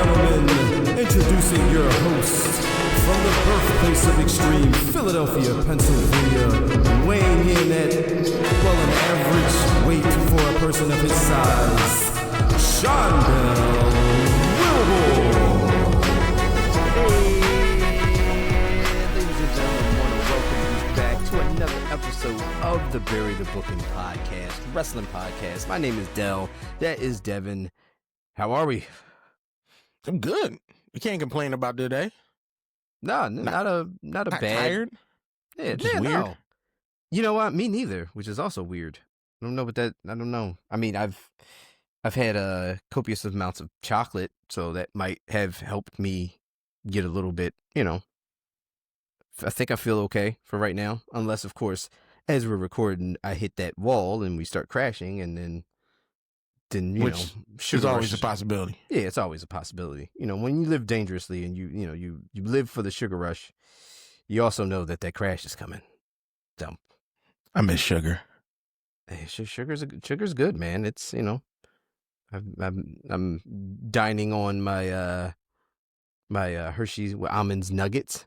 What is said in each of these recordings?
gentlemen, introducing your host from the birthplace of extreme, Philadelphia, Pennsylvania, weighing in at, well, an average weight for a person of his size, Sean Bell Wilbur. Ladies and gentlemen, I want to welcome you back to another episode of the Bury the Booking podcast, wrestling podcast. My name is Dell. That is Devin. How are we? I'm good. You can't complain about today. No, not a Not bad. tired. Yeah, Just weird. no. You know what? Me neither, which is also weird. I don't know what that. I don't know. I mean, I've had copious amounts of chocolate, so that might have helped me get a little bit. I think I feel okay for right now, unless, of course, as we're recording, I hit that wall and we start crashing, and then Which sugar is always rush. a possibility. Yeah, it's always a possibility. When you live dangerously and you live for the sugar rush, you also know that crash is coming. So, I miss sugar. hey, sugar's good, man. It's I'm dining on my Hershey's with almonds nuggets.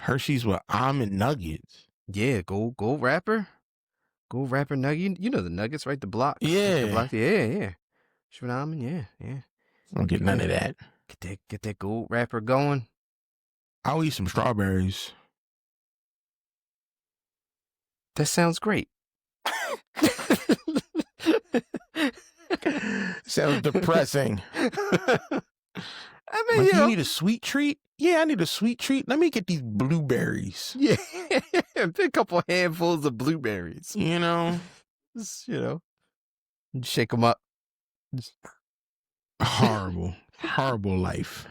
Hershey's with almond nuggets. Yeah, gold wrapper. Gold wrapper nugget. You know the nuggets, right? The blocks. Yeah. The blocks. Yeah. Sugar almond, yeah. I don't get none of that. Get that gold wrapper going. I'll eat some strawberries. That sounds great. Sounds depressing. I mean, Like, you need a sweet treat? Yeah, I need a sweet treat. Let me get these blueberries. yeah, a couple handfuls of blueberries. You know? Just, shake them up. Horrible life.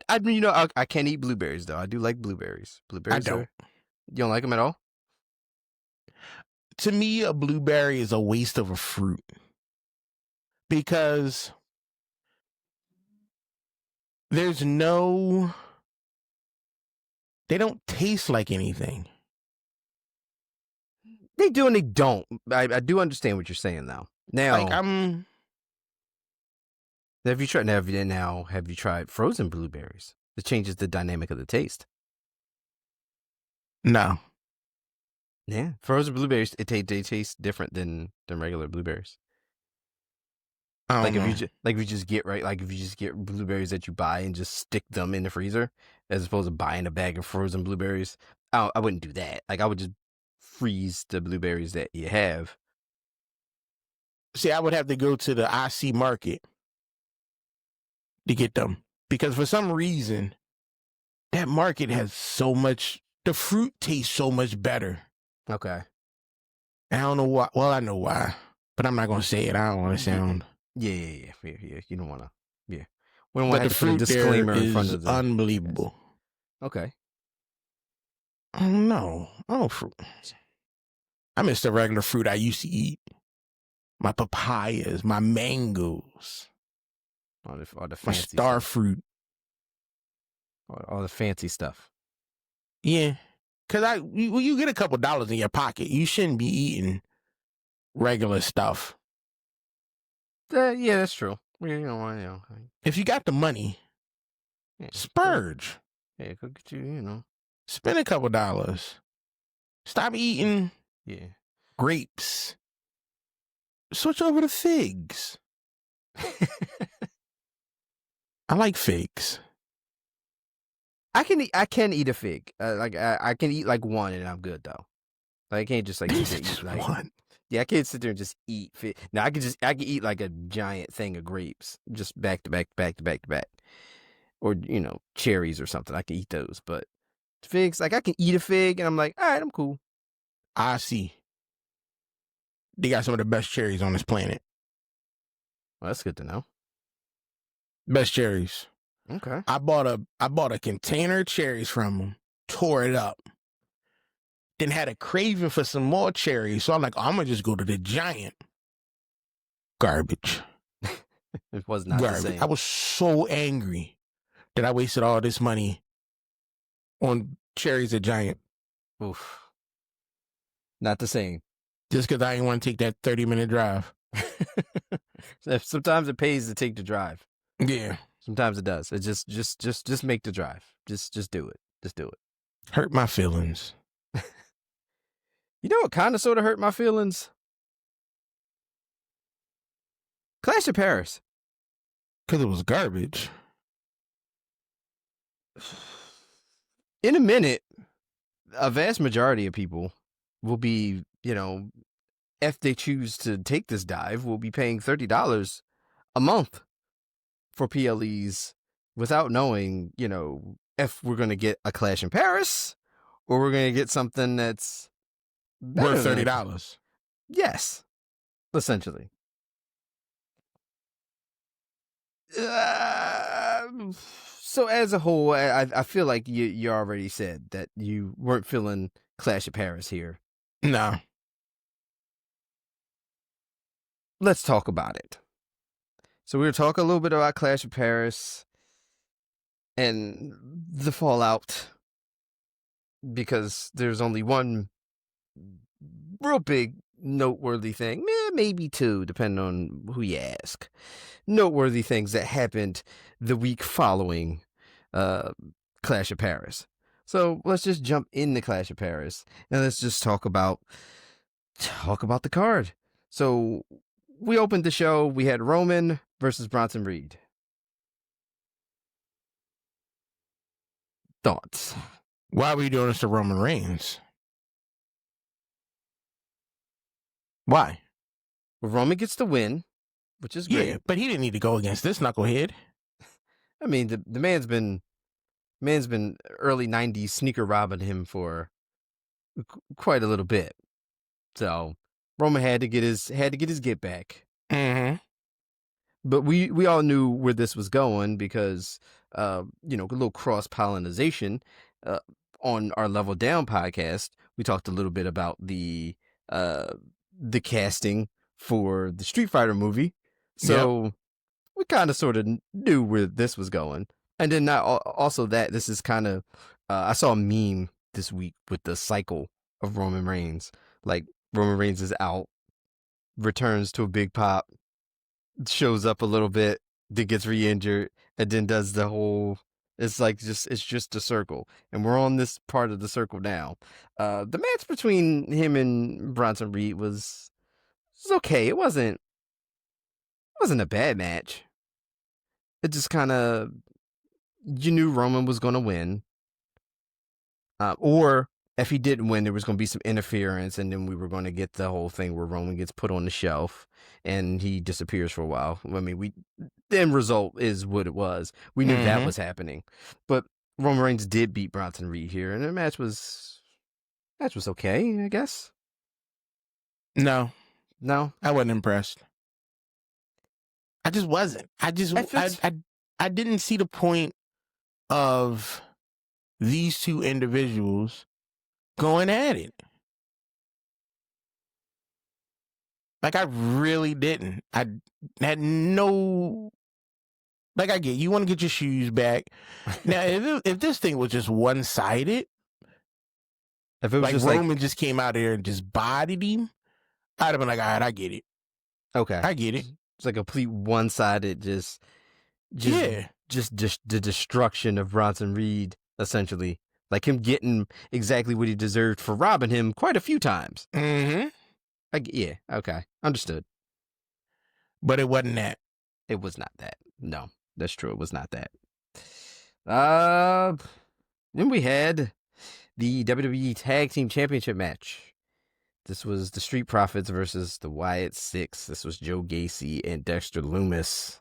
I mean, I can't eat blueberries though. I do like blueberries. Blueberries. I don't. You don't like them at all? To me, a blueberry is a waste of a fruit. Because they don't taste like anything. They do and they don't. I do understand what you're saying now. Now, Like have you tried frozen blueberries? It changes the dynamic of the taste. no. Yeah, frozen blueberries they taste different than regular blueberries. I don't know. If you just get blueberries that you buy and just stick them in the freezer, as opposed to buying a bag of frozen blueberries, I wouldn't do that. Like, I would just freeze the blueberries that you have. See, I would have to go to the IC market to get them. Because for some reason, that market has the fruit tastes so much better. Okay. And I don't know why. Well, I know why, but I'm not going to say it. I don't want to sound. Yeah. You don't want to. Yeah. We don't want But to the have to put a fruit disclaimer there in front is of the. unbelievable. Okay. I don't know. Fruit. I miss the regular fruit I used to eat. My papayas, my mangoes, All the my fancy star stuff. fruit. All the fancy stuff. Yeah. Because when you get a couple dollars in your pocket, you shouldn't be eating regular stuff. Yeah, that's true. If you got the money, Yeah, splurge. Yeah, go get you. Spend a couple dollars. Stop eating Yeah. grapes. Switch over to figs. I like figs. I can eat a fig. I can eat like one and I'm good though. Like, I can't just like sit there and Just eat, like, one. yeah, I can't sit there and just eat fig. Now I can eat like a giant thing of grapes just back to back, or cherries or something. I can eat those, but figs, like, I can eat a fig and I'm like, all right, I'm cool. I see. They got some of the best cherries on this planet. Well, that's good to know. Best cherries. Okay. I bought a container of cherries from them, tore it up, then had a craving for some more cherries. So I'm like, I'm gonna just go to the giant. Garbage. It was not the same. I was so angry that I wasted all this money on cherries at Giant. Oof. Not the same. Just because I didn't want to take that 30-minute drive. Sometimes it pays to take the drive. Yeah. Sometimes it does. It just make the drive. Just do it. Just do it. Hurt my feelings. You know what kind of sort of hurt my feelings? Clash of Paris. Because it was garbage. In a minute, a vast majority of people will be, if they choose to take this dive, will be paying $30 a month for PLEs without knowing, if we're going to get a Clash in Paris or we're going to get something that's Worth better than $30. Yes, essentially. So as a whole, I feel like you already said that you weren't feeling Clash of Paris here. No. Let's talk about it. So we're talking a little bit about Clash of Paris and the fallout, because there's only one real big noteworthy thing, maybe two, depending on who you ask. Noteworthy things that happened the week following Clash of Paris. So let's just jump into Clash of Paris and let's just talk about the card. So we opened the show. We had Roman versus Bronson Reed. Thoughts? Why were you doing this to Roman Reigns? Why? Well, Roman gets the win, which is great. Yeah, but he didn't need to go against this knucklehead. I mean, the man's been early 90s sneaker robbing him for quite a little bit. So Roman had to get his get back. Mm-hmm. But we all knew where this was going because a little cross pollination. On our Level Down podcast, we talked a little bit about the casting for the Street Fighter movie. So we kind of sort of knew where this was going. And then also that this is kind of, I saw a meme this week with the cycle of Roman Reigns. Like Roman Reigns is out, returns to a big pop, shows up a little bit, then gets re-injured, and then does the whole, it's just a circle. And we're on this part of the circle now. The match between him and Bronson Reed was okay. It wasn't a bad match. It just kind of, you knew Roman was going to win. Or if he didn't win, there was going to be some interference, and then we were going to get the whole thing where Roman gets put on the shelf and he disappears for a while. I mean, the end result is what it was. We knew that was happening. But Roman Reigns did beat Bronson Reed here, and the match was okay, I guess. No, No, I wasn't impressed. I just wasn't. I didn't see the point of these two individuals going at it. Like, I really didn't. I had no... Like, I get, you want to get your shoes back. Now, if this thing was just one-sided, if it was like just Roman just came out there and just bodied him, I'd have been like, all right, I get it. okay, I get it. It's like a complete one-sided, just Yeah. the destruction of Bronson Reed, essentially. Like him getting exactly what he deserved for robbing him quite a few times. Mm-hmm. Yeah, okay. Understood. But it wasn't that. It was not that. No, that's true. It was not that. Then we had the WWE Tag Team Championship match. This was the Street Profits versus the Wyatt Six. This was Joe Gacy and Dexter Lumis.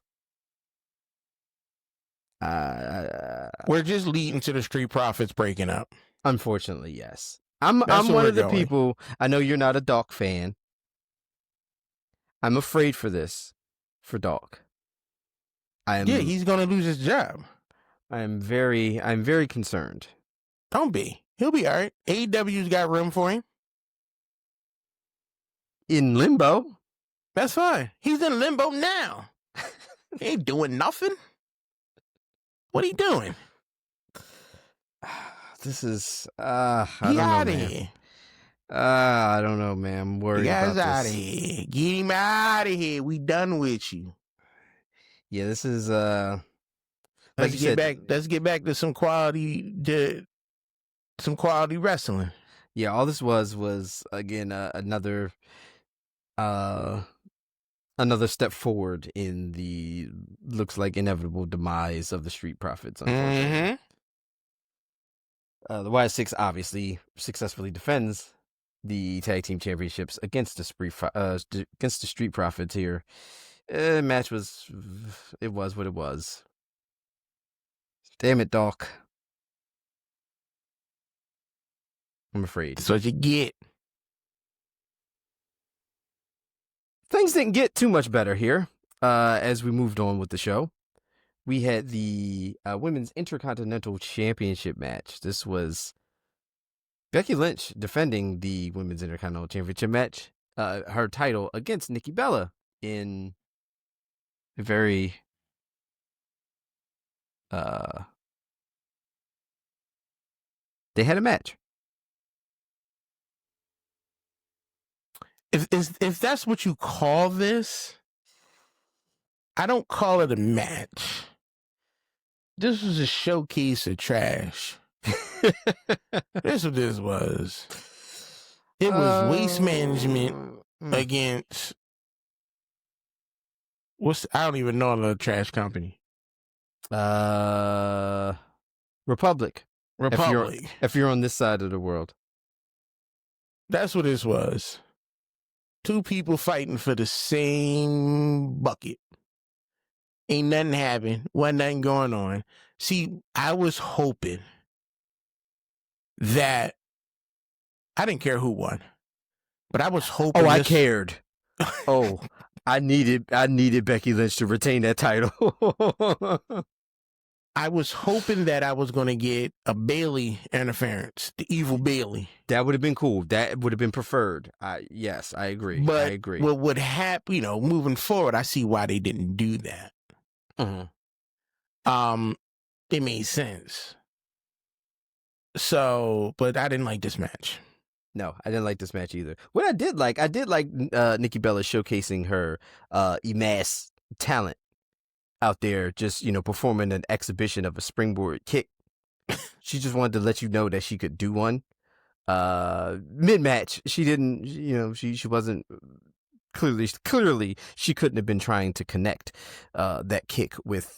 We're just leading to the Street Profits breaking up. Unfortunately, yes. I'm That's where one we're of the going. people. I know you're not a Doc fan. I'm afraid for this, for Doc. Yeah, he's gonna lose his job. I'm very concerned. Don't be. He'll be all right. AEW's got room for him. In limbo. That's fine. He's in limbo now. He ain't doing nothing. What he doing? This is I don't know, out of here. I don't know, man. I'm worried You guys about out this. of here. Get him out of here. We done with you. Yeah, this is like Let's you get said. back. Let's get back to some quality wrestling. Yeah, all this was again uh another step forward in the looks like inevitable demise of the Street Profits. Unfortunately, the YS6 obviously successfully defends the tag team championships against the Street Profits here. Match was what it was. Damn it, Doc. I'm afraid. That's what you get. Things didn't get too much better here as we moved on with the show. We had the Women's Intercontinental Championship match. This was Becky Lynch defending the Women's Intercontinental Championship match, her title against Nikki Bella in a very they had a match. If that's what you call this, I don't call it a match. This was a showcase of trash. That's what this was. It was waste management against I don't even know the trash company. Republic. If you're on this side of the world. That's what this was. Two people fighting for the same bucket. Ain't nothing happened. Wasn't nothing going on. See, I was hoping that I didn't care who won, but I was hoping. Oh, I cared. I needed Becky Lynch to retain that title. I was hoping that I was going to get a Bailey interference, the evil Bailey. That would have been cool. That would have been preferred. Yes, I agree. But I agree. What would happen, moving forward, I see why they didn't do that. Mm-hmm. It made sense. So, but I didn't like this match. No, I didn't like this match either. What I did like Nikki Bella showcasing her EMAS talent out there, just performing an exhibition of a springboard kick. She just wanted to let you know that she could do one. Mid-match, she didn't. She wasn't clearly she couldn't have been trying to connect that kick with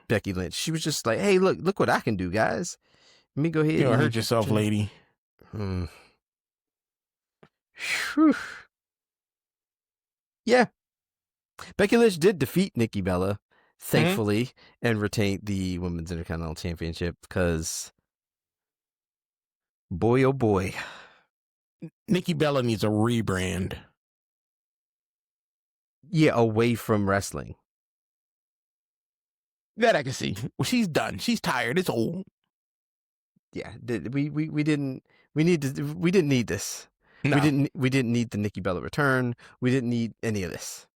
Becky Lynch. She was just like, "Hey, look what I can do, guys. Let me go ahead. You hurt yourself, lady." Yeah, Becky Lynch did defeat Nikki Bella, thankfully, and retained the Women's Intercontinental Championship because, boy, oh boy, Nikki Bella needs a rebrand. Yeah, away from wrestling. That I can see. Well, she's done. She's tired. It's old. Yeah, we didn't need this. No. We didn't need the Nikki Bella return. We didn't need any of this.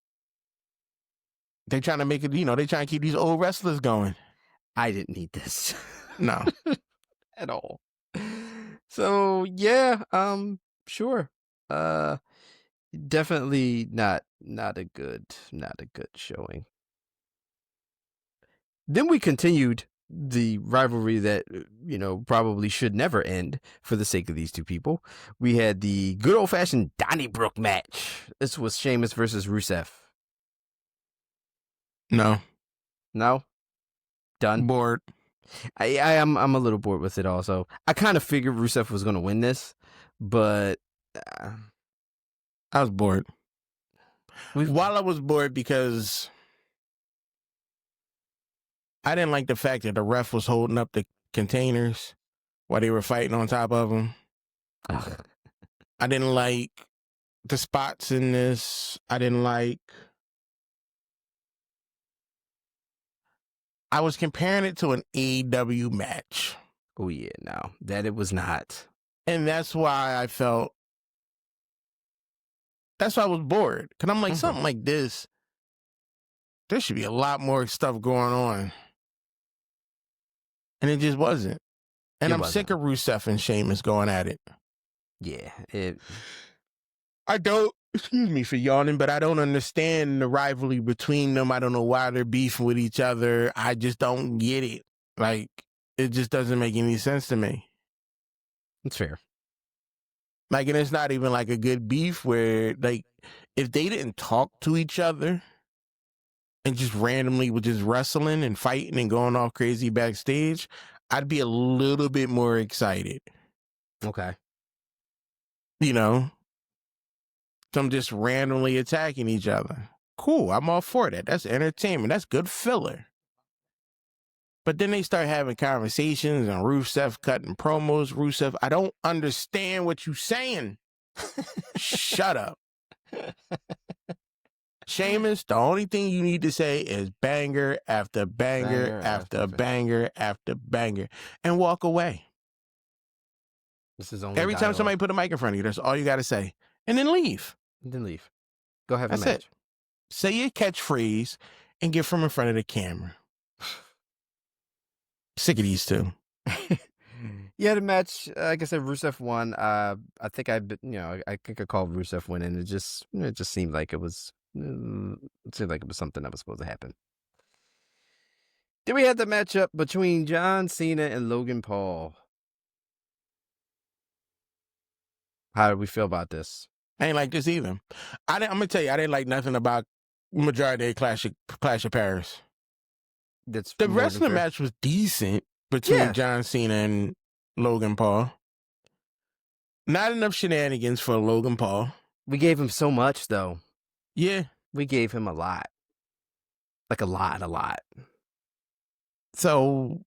They're trying to make it, they're trying to keep these old wrestlers going. I didn't need this. No. At all. So yeah, sure. Definitely not a good showing. Then we continued the rivalry that, probably should never end for the sake of these two people. We had the good old-fashioned Donnybrook match. This was Sheamus versus Rusev. No. Done. Bored. I'm a little bored with it also. I kind of figured Rusev was going to win this, but I was bored. While I was bored because I didn't like the fact that the ref was holding up the containers while they were fighting on top of them. I didn't like the spots in this. I was comparing it to an AEW match. Oh yeah, no, that it was not. And that's why I was bored. Because I'm like, something like this, there should be a lot more stuff going on. And it just wasn't. And I'm sick of Rusev and Sheamus going at it. Yeah. I don't excuse me for yawning, but I don't understand the rivalry between them. I don't know why they're beefing with each other. I just don't get it. Like, it just doesn't make any sense to me. It's fair. Like, and it's not even like a good beef where, like, if they didn't talk to each other and just randomly were just wrestling and fighting and going all crazy backstage, I'd be a little bit more excited. Okay. You know? Them just randomly attacking each other. Cool, I'm all for that. That's entertainment. That's good filler. But then they start having conversations and Rusev cutting promos. Rusev, I don't understand what you're saying. Shut up. Sheamus, the only thing you need to say is banger after banger after banger after banger and walk away. This is only every time somebody put a mic in front of you, that's all you got to say. And then leave. Then leave. Go have a That's match. it. Say your catchphrase and get from in front of the camera. Sick of these two. Yeah, the match. Like I said, Rusev won. I think I called Rusev winning. It just seemed like it was. It seemed like it was something that was supposed to happen. Then we had the matchup between John Cena and Logan Paul. How did we feel about this? I ain't like this either. I'm gonna tell you, I didn't like nothing about majority of Clash of Paris. The rest of the match was decent between John Cena and Logan Paul. Not enough shenanigans for Logan Paul. We gave him so much, though. Yeah. We gave him a lot. Like a lot. So,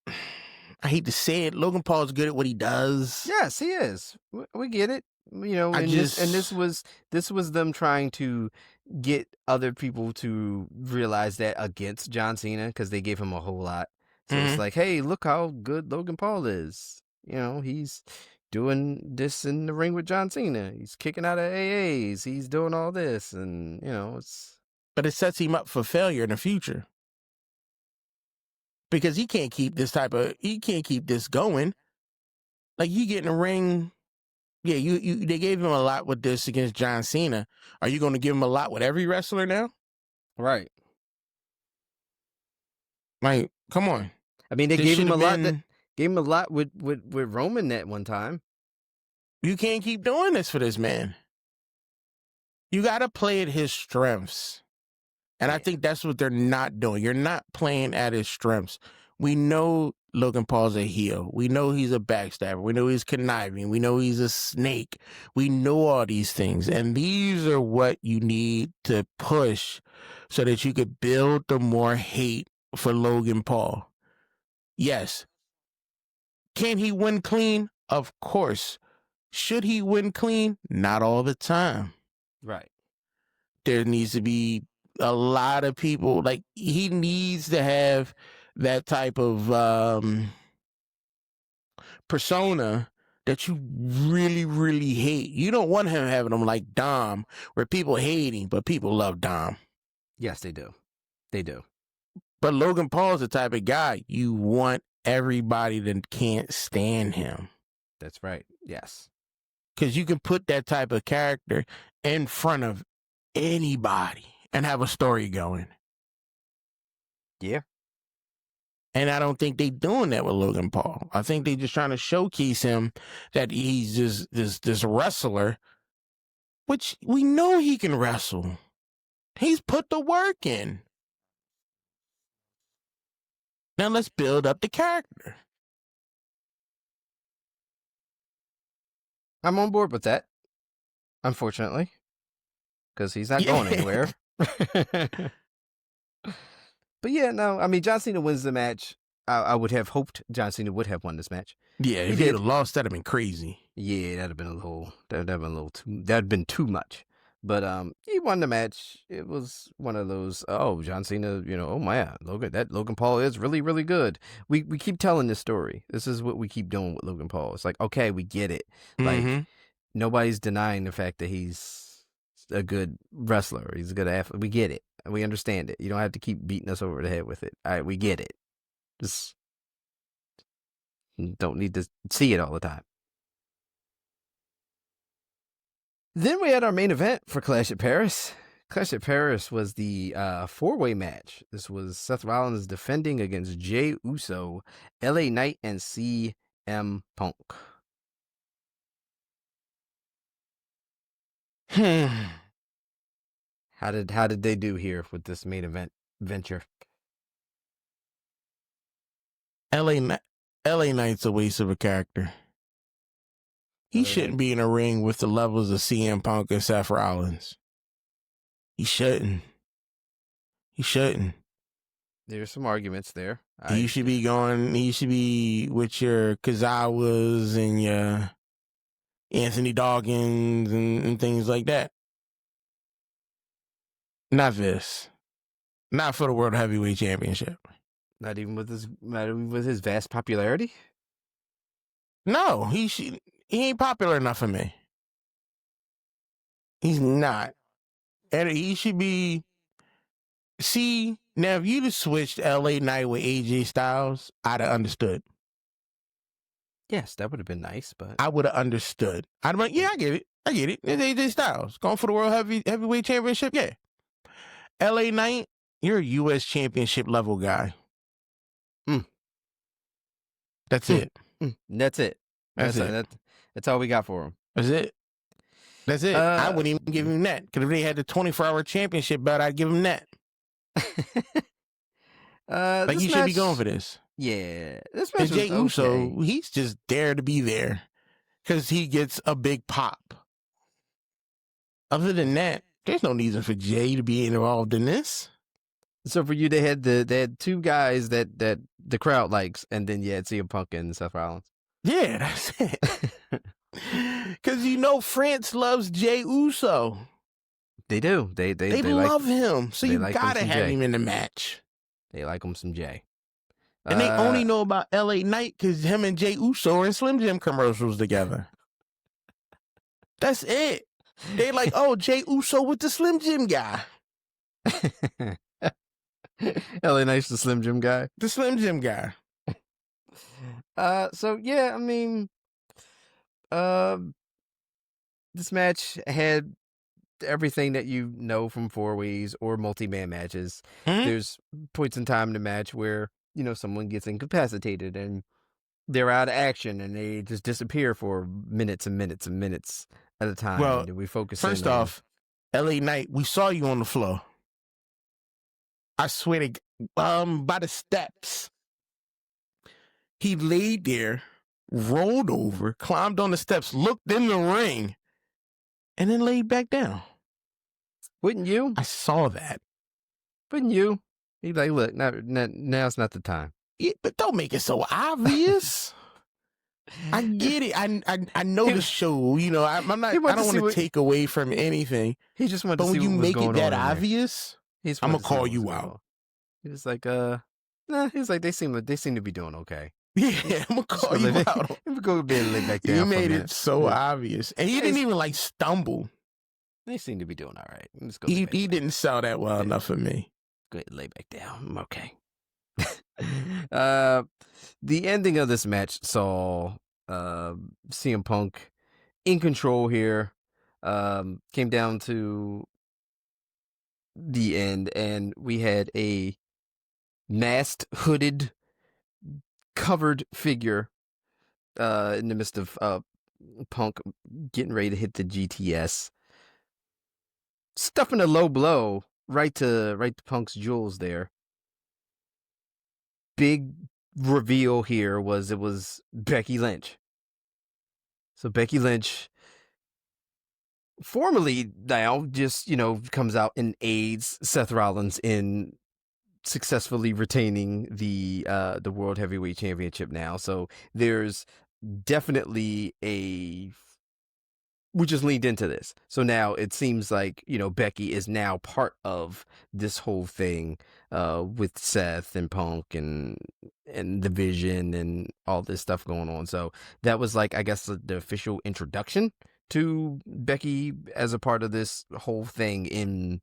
I hate to say it, Logan Paul's good at what he does. Yes, he is. We get it. You know, this was them trying to get other people to realize that against John Cena because they gave him a whole lot. So it's like, hey, look how good Logan Paul is. You know, he's doing this in the ring with John Cena. He's kicking out of AAs. He's doing all this, and you know, but it sets him up for failure in the future because he can't keep this going. Like, you get in the ring. Yeah, they gave him a lot with this against John Cena. Are you going to give him a lot with every wrestler now? Right. Like, come on. I mean, they gave him a lot. Gave him a lot with Roman that one time. You can't keep doing this for this man. You got to play at his strengths. And I think that's what they're not doing. You're not playing at his strengths. We know Logan Paul's a heel. We know he's a backstabber. We know he's conniving. We know he's a snake. We know all these things. And these are what you need to push so that you could build the more hate for Logan Paul. Yes. Can he win clean? Of course. Should he win clean? Not all the time. Right. There needs to be a lot of people. Like, he needs to have that type of persona that you really, really hate. You don't want him having them like Dom, where people hate him, but people love Dom. Yes, they do. They do. But Logan Paul's the type of guy you want everybody that can't stand him. That's right. Yes. Because you can put that type of character in front of anybody and have a story going. Yeah. And I don't think they're doing that with Logan Paul. I think they're just trying to showcase him that he's just this wrestler, which we know he can wrestle. He's put the work in. Now let's build up the character. I'm on board with that, unfortunately, because he's not going anywhere. But yeah, no, I mean, John Cena wins the match. I would have hoped John Cena would have won this match. Yeah, if he had lost, that'd have been crazy. Yeah, that'd have been too much. But he won the match. It was one of those, John Cena, oh my, Logan Paul is really, really good. We keep telling this story. This is what we keep doing with Logan Paul. It's like, okay, we get it. Like, nobody's denying the fact that he's a good wrestler. He's a good athlete. We get it. We understand it. You don't have to keep beating us over the head with it. All right, we get it. Just don't need to see it all the time. Then we had our main event for Clash at Paris. Clash at Paris was the four-way match. This was Seth Rollins defending against Jey Uso, LA Knight, and CM Punk. How did they do here with this main event venture? LA Knight's a waste of a character. He shouldn't be in a ring with the levels of CM Punk and Seth Rollins. He shouldn't. There's some arguments there. He should be with your Kazawas and your Anthony Dawkins and things like that. Not this. Not for the World Heavyweight Championship. Not even with his vast popularity? No, he ain't popular enough for me. He's not. And he should be. See, now if you'd have switched LA Knight with AJ Styles, I'd have understood. Yes, that would have been nice, but I would have understood. I'd be like, yeah, I get it. It's AJ Styles going for the World Heavyweight Championship. Yeah. LA Knight, you're a U.S. Championship level guy. That's it. That's it. That's all we got for him. That's it. I wouldn't even give him that. Because if they had the 24-hour championship belt, I'd give him that. He should be going for this. Yeah. This match was Jey Uso, okay. he's just there to be there. Because he gets a big pop. Other than that, there's no reason for Jey to be involved in this. So for you, they had two guys that the crowd likes, and then you had CM Punk and Seth Rollins. Yeah, that's it. Because France loves Jey Uso. They do. They love him. So you like gotta have him in the match. They like him some Jey. And they only know about LA Knight because him and Jey Uso are in Slim Jim commercials together. That's it. They like, oh, Jey Uso with the Slim Jim guy. LA Knight's the Slim Jim guy. The Slim Jim guy. So yeah, I mean, this match had everything that you know from four ways or multi-man matches. Mm-hmm. There's points in time in the match where, someone gets incapacitated and they're out of action and they just disappear for minutes and minutes and minutes at a time. Well, and we focus first off, LA Knight, we saw you on the floor. I swear to by the steps. He laid there, rolled over, climbed on the steps, looked in the ring, and then laid back down. Wouldn't you? I saw that. Wouldn't you? He's like, look, now's not the time. Yeah, but don't make it so obvious. I get it. I know the show. I'm not. I don't want to take away from anything. He just wanted to see what was going on. But when you make it that obvious, I'm gonna call you out. He was like, he's like, they seem to be doing okay. Yeah, I'm gonna call you out. I'm gonna go to bed and lay back down. You made it so obvious, and he didn't even stumble. They seem to be doing all right. Let's go. He didn't sell that well enough for me. Go ahead and lay back down. I'm okay. The ending of this match saw CM Punk in control here. Came down to the end, and we had a masked, hooded, covered figure in the midst of Punk getting ready to hit the GTS, stuffing a low blow right to Punk's jewels there. Big reveal here it was Becky Lynch. So Becky Lynch, formally now, just comes out and aids Seth Rollins in successfully retaining the World Heavyweight Championship now. So there's definitely we just leaned into this. So now it seems like, Becky is now part of this whole thing with Seth and Punk and the Vision and all this stuff going on. So that was I guess the official introduction to Becky as a part of this whole thing in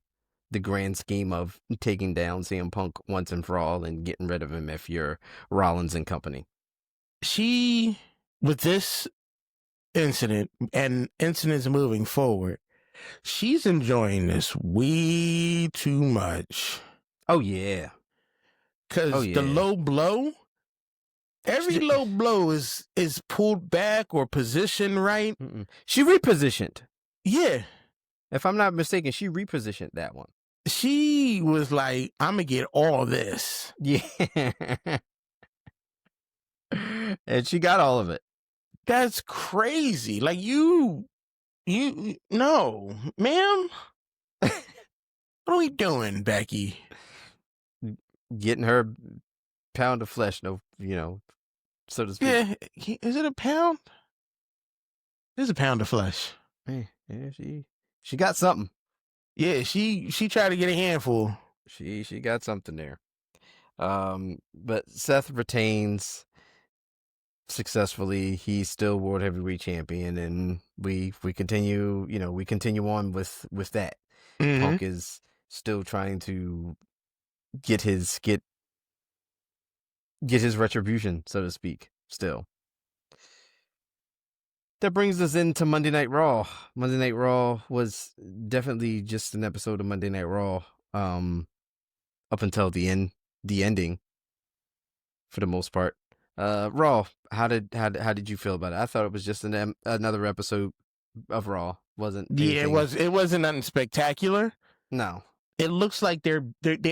the grand scheme of taking down CM Punk once and for all and getting rid of him if you're Rollins and company. With this, incident and incidents moving forward, she's enjoying this way too much. Oh yeah. Because the low blow, every low blow is pulled back or positioned right. She repositioned. Yeah. If I'm not mistaken, she repositioned that one. She was like, I'm going to get all this. Yeah. And she got all of it. That's crazy. Like, no, ma'am. What are we doing, Becky? Getting her pound of flesh, so to speak. Yeah. Is it a pound? It's a pound of flesh. Yeah, she got something. Yeah, she tried to get a handful. She got something there. But Seth retains successfully. He's still World Heavyweight Champion, and we continue, we continue on with that. Mm-hmm. Punk is still trying to get his retribution, so to speak, still. That brings us into Monday Night Raw. Monday Night Raw was definitely just an episode of Monday Night Raw, up until the ending, for the most part. Raw, how did you feel about it? I thought it was just another episode of Raw. Wasn't anything... it wasn't nothing spectacular. No, it looks like they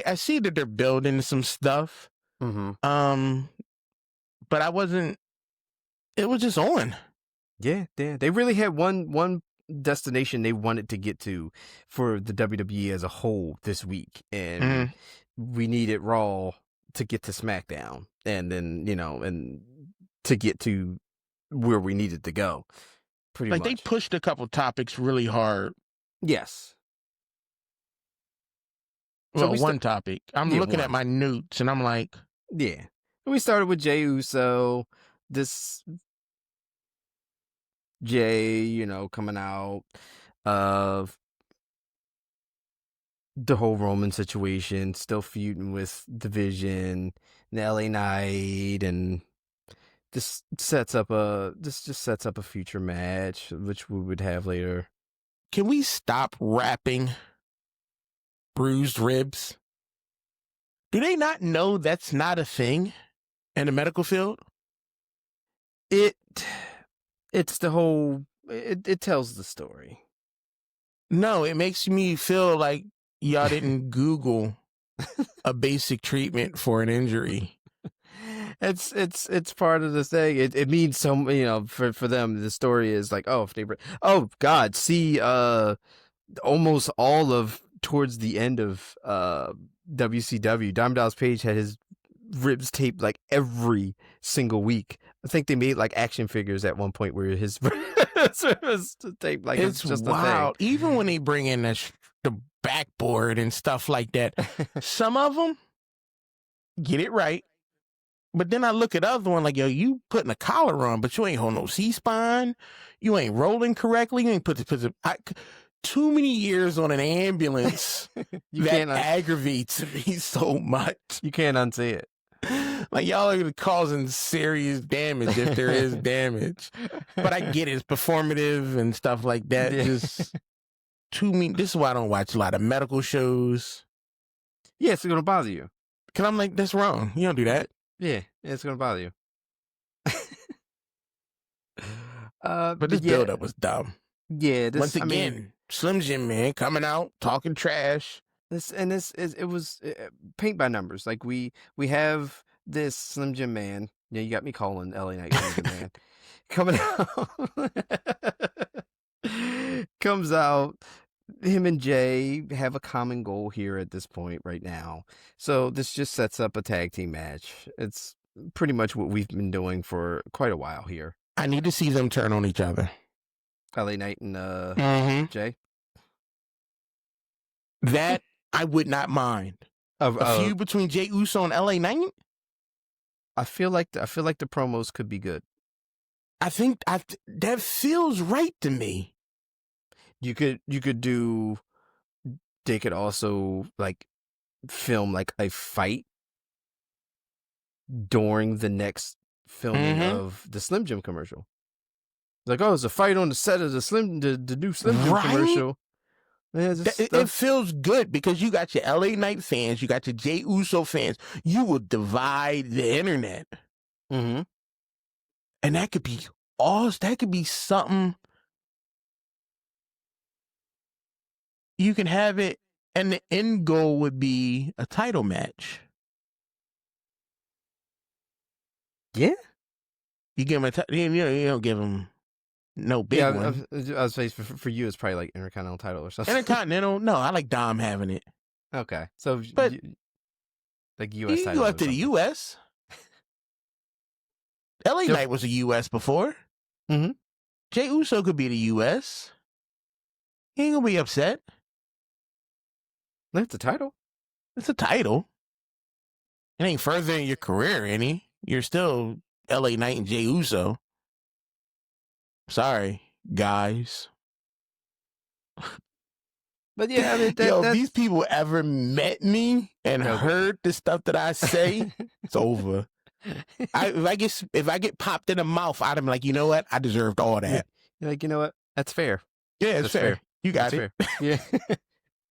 I see that they're building some stuff. Mm-hmm. But I wasn't. It was just on. Yeah. They really had one destination they wanted to get to for the WWE as a whole this week, and we needed Raw to get to SmackDown, and then and to get to where we needed to go. Pretty much. They pushed a couple topics really hard. Yes. Well, one topic. I'm looking at my notes, and I'm like, yeah. We started with Jey Uso. This Jey, coming out of the whole Roman situation, still feuding with Division, and LA Knight, and this just sets up a future match, which we would have later. Can we stop wrapping bruised ribs? Do they not know that's not a thing in the medical field? It's the whole, it tells the story. No, it makes me feel like y'all didn't Google a basic treatment for an injury. It's part of the thing. It means so, for them, the story is like, oh God, see, almost all of towards the end of WCW, Diamond Dallas Page had his ribs taped like every single week. I think they made like action figures at one point where his ribs taped like it's just wild. A thing. Even when they bring in the backboard and stuff like that, some of them get it right. But then I look at other one like, yo, you putting a collar on, but you ain't holding no C-spine. You ain't rolling correctly. You ain't too many years on an ambulance that aggravates me so much. You can't unsee it. Like, y'all are causing serious damage if there is damage. But I get it. It's performative and stuff like that. Yeah. Just too mean. This is why I don't watch a lot of medical shows. Yeah, it's going to bother you. Because I'm like, that's wrong. You don't do that. Yeah, it's going to bother you. But this build-up was dumb. Yeah. Once again, Slim Jim Man coming out, talking trash. It was paint by numbers. Like we have this Slim Jim Man. Yeah, you got me calling LA Knight Slim Jim Man. Coming out. Comes out. Him and Jay have a common goal here at this point right now. So this just sets up a tag team match. It's pretty much what we've been doing for quite a while here. I need to see them turn on each other. LA Knight and Jay. That I would not mind. A feud between Jey Uso and LA Knight? I feel like the promos could be good. I think that feels right to me. You could do. They could also like film like a fight during the next filming of the Slim Jim commercial. Like, oh, it's a fight on the set of the new Slim Jim Right? commercial. Yeah, It feels good because you got your LA Knight fans, you got your Jey Uso fans. You will divide the internet. Mm-hmm. And that could be awesome. That could be something. You can have it, and the end goal would be a title match. Yeah. You give him you don't give him no big one. I was saying for you, it's probably like Intercontinental title or something. Intercontinental? No, I like Dom having it. Okay, so But like U.S. you title. go up to the U.S. LA Knight was the U.S. before. Mm-hmm. Jey Uso could be the U.S. He ain't gonna be upset. It's a title. It's a title. It ain't furthering your career any. You're still LA Knight and Jey Uso. Sorry, guys. But yeah, I mean, if these people ever met me and heard the stuff that I say, it's over. If I get popped in the mouth, I'd be like, you know what? I deserved all that. You're like, you know what? That's fair. Yeah, it's fair. You got it. Fair. Yeah.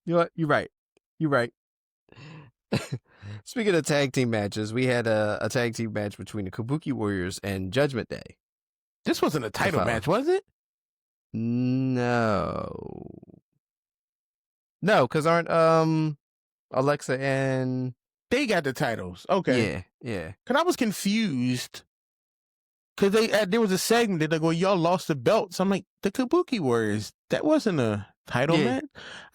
You know what? You're right. You're right. Speaking of tag team matches, we had a tag team match between the Kabuki Warriors and Judgment Day. This wasn't a title match, was it? No, because aren't Alexa and they got the titles? Okay, yeah. Because I was confused because there was a segment that they go, y'all lost the belts. I'm like, the Kabuki Warriors, that wasn't a title match.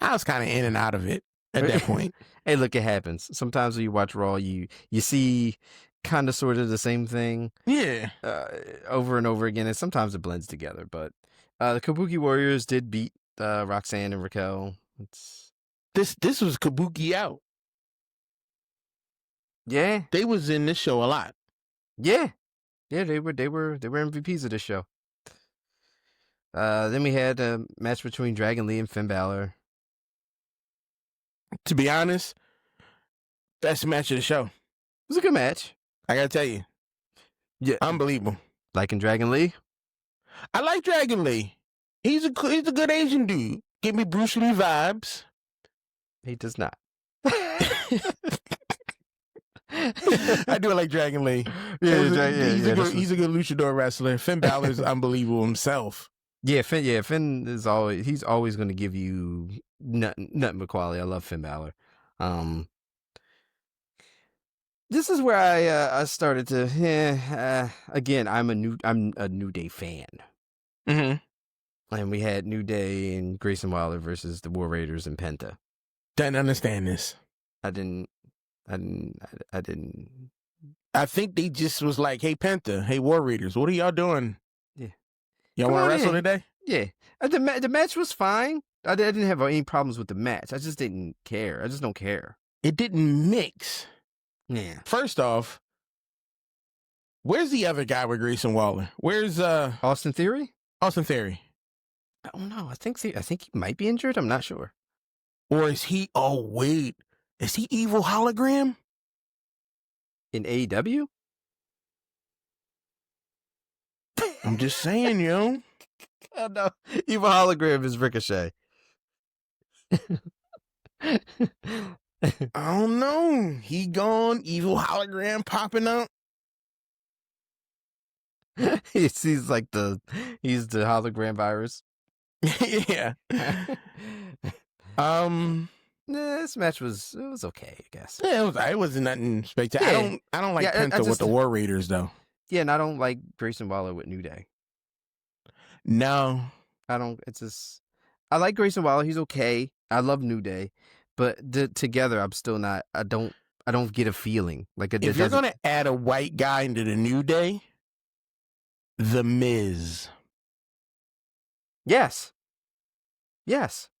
I was kind of in and out of it at that point. Hey, look, it happens. Sometimes when you watch Raw, you see kind of sort of the same thing. Yeah. Over and over again, and sometimes it blends together. But the Kabuki Warriors did beat Roxanne and Raquel. This was Kabuki out. Yeah. They was in this show a lot. Yeah. Yeah, they were MVPs of this show. Then we had a match between Dragon Lee and Finn Balor. To be honest, best match of the show. It was a good match. I gotta tell you. Yeah. Unbelievable. Liking Dragon Lee? I like Dragon Lee. He's a good Asian dude. Give me Bruce Lee vibes. He does not. I do like Dragon Lee. He's a good luchador wrestler. Finn Balor is unbelievable himself. Yeah, Finn is he's always going to give you nothing but quality. I love Finn Balor. This is where I started to again, I'm a New Day fan. Mm-hmm. And we had New Day and Grayson Waller versus the War Raiders and Penta. Didn't understand this. I didn't. I think they just was like, hey, Penta, hey, War Raiders, what are y'all doing? Yeah. Y'all want to wrestle today? Yeah. The match was fine. I didn't have any problems with the match. I just didn't care. I just don't care. It didn't mix. Yeah. First off, where's the other guy with Grayson Waller? Where's Austin Theory? Austin Theory. I don't know. I think he might be injured. I'm not sure. Or is he? Oh wait, is he Evil Hologram in AEW? I'm just saying, yo. Oh no, Evil Hologram is Ricochet. I don't know. He gone. Evil Hologram popping up. He's the hologram virus. Yeah. This match was okay, I guess. Yeah, it wasn't nothing spectacular. Yeah. I don't like Penta with the War Raiders though. Yeah, and I don't like Grayson Waller with New Day. No, I don't. It's just I like Grayson Waller. He's okay. I love New Day, but together I'm still not. I don't get a feeling like if you're gonna add a white guy into the New Day, The Miz. Yes.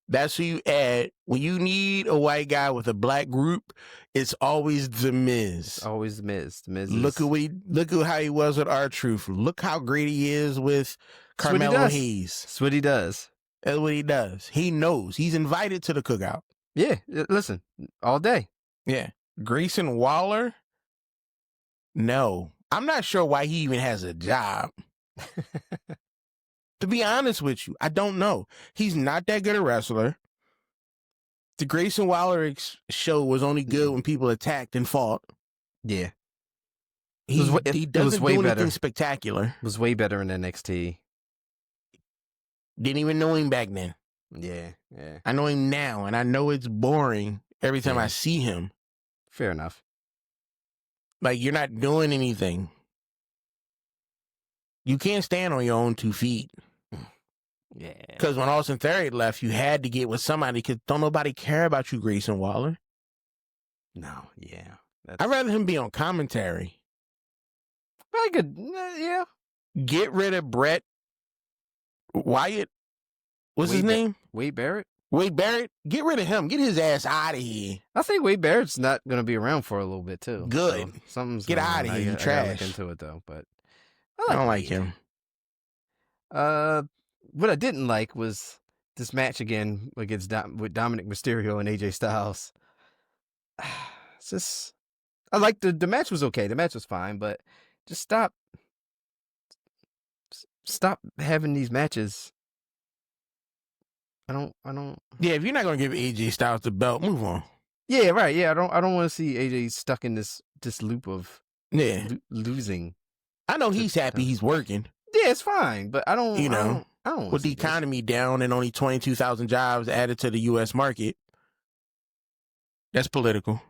That's who you add. When you need a white guy with a black group, it's always The Miz. Always The Miz. The Miz. Look at how he was with R-Truth. Look how great he is with Carmelo Hayes. That's what he does. That's what he does. He knows. He's invited to the cookout. Yeah. Listen, all day. Yeah. Grayson Waller? No. I'm not sure why he even has a job. To be honest with you, I don't know. He's not that good a wrestler. The Grayson Waller show was only good when people attacked and fought. Yeah. He It was doesn't way do anything better. spectacular. It was way better in NXT. Didn't even know him back then. Yeah. I know him now, and I know it's boring every time I see him. Fair enough. Like, you're not doing anything. You can't stand on your own 2 feet. Yeah. Because when Austin Theory left, you had to get with somebody because don't nobody care about you, Grayson Waller. No, yeah. I'd rather him be on commentary. I could, yeah. Get rid of Brett Wyatt. What's his name? Wade Barrett? Wade Barrett. Get rid of him. Get his ass out of here. I think Wade Barrett's not going to be around for a little bit, too. Good. So something's Get out of here, you I gotta trash. look into it, though, but I don't like him. What I didn't like was this match again against with Dominic Mysterio and AJ Styles. It's just, I like the match was okay. The match was fine, but just stop having these matches. I don't. Yeah, if you're not gonna give AJ Styles the belt, move on. Yeah, right. Yeah, I don't want to see AJ stuck in this loop of losing. I know he's happy he's working. Yeah, it's fine, but I don't. I don't with the economy down and only 22,000 jobs added to the U.S. market. That's political.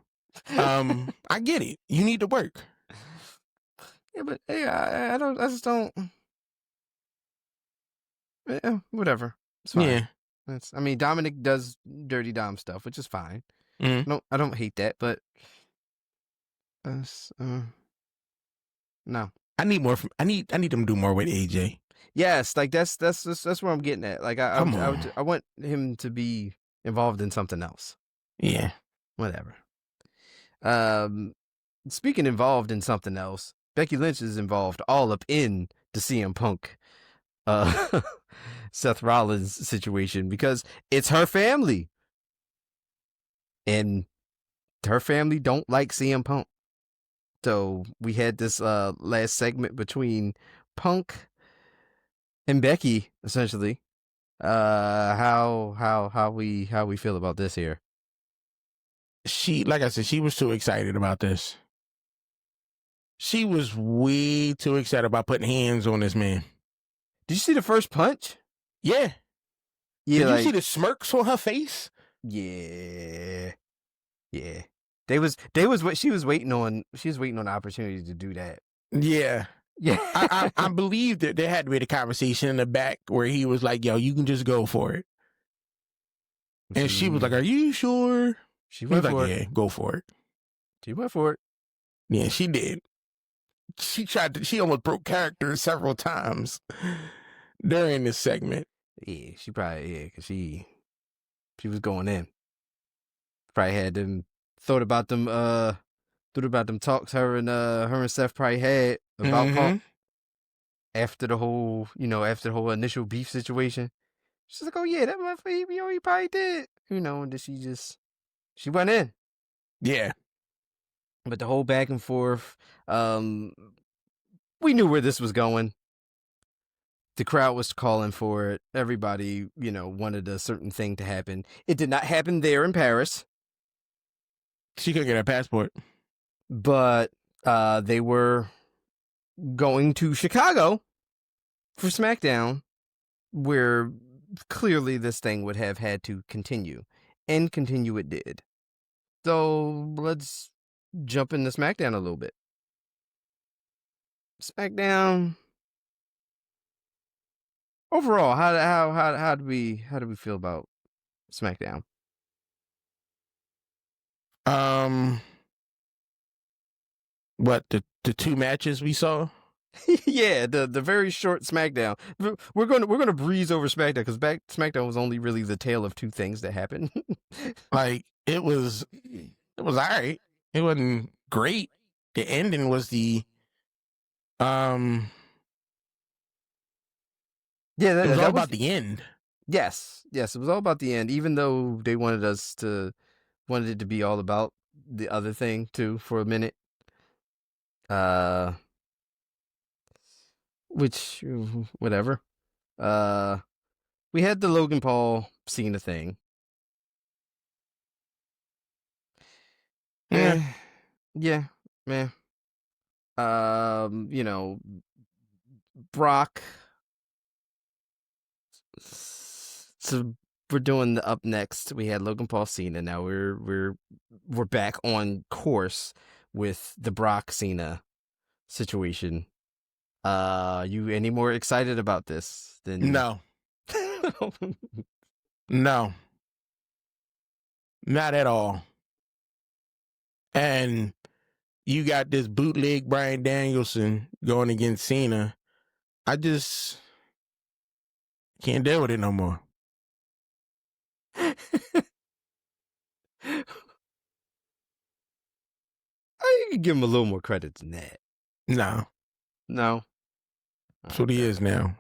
I get it. You need to work. Yeah, but I just don't. Yeah, whatever. It's fine. Yeah. Dominic does dirty Dom stuff, which is fine. Mm-hmm. I don't hate that, but no. I need more. I need them to do more with AJ. Yes, like that's where I'm getting at. Like I want him to be involved in something else. Yeah. Whatever. Speaking involved in something else, Becky Lynch is involved all up in the CM Punk Seth Rollins situation because it's her family. And her family don't like CM Punk. So we had this last segment between Punk and Becky, essentially. How we feel about this here. Like I said, she was too excited about this. She was way too excited about putting hands on this man. Did you see the first punch? Yeah. Did you see the smirks on her face? Yeah. Yeah. They was what she was waiting on. She was waiting on the opportunity to do that. Yeah. Yeah. I believe that there had to be a conversation in the back where he was like, yo, you can just go for it. And she was like, are you sure? She went for it. Yeah, go for it. She went for it. Yeah, she did. She almost broke character several times during this segment. Yeah, she probably, because she was going in. Probably had them, thought about them talks her and Seth probably had about Punk after the whole initial beef situation. She's like, oh yeah, that motherfucker, he probably did. And then she went in. Yeah. But the whole back and forth, we knew where this was going. The crowd was calling for it. Everybody, wanted a certain thing to happen. It did not happen there in Paris. She couldn't get her passport. But they were going to Chicago for SmackDown, where clearly this thing would have had to continue. And continue it did. So let's jump into SmackDown a little bit. SmackDown. Overall, how do we feel about SmackDown? What the two matches we saw? Yeah, the very short SmackDown. We're gonna breeze over SmackDown because SmackDown was only really the tale of two things that happened. Like it was all right. It wasn't great. The ending was it was all about the end. Yes, it was all about the end. Even though they wanted it to be all about the other thing too for a minute. Which whatever. We had the Logan Paul Cena thing. Yeah. Yeah, man. Brock. So we're doing the up next. We had Logan Paul Cena. Now we're back on course with the Brock Cena situation. You any more excited about this than No. No. Not at all. And you got this bootleg Bryan Danielson going against Cena. I just can't deal with it no more. I could give him a little more credit than that. No. No. That's what he is now.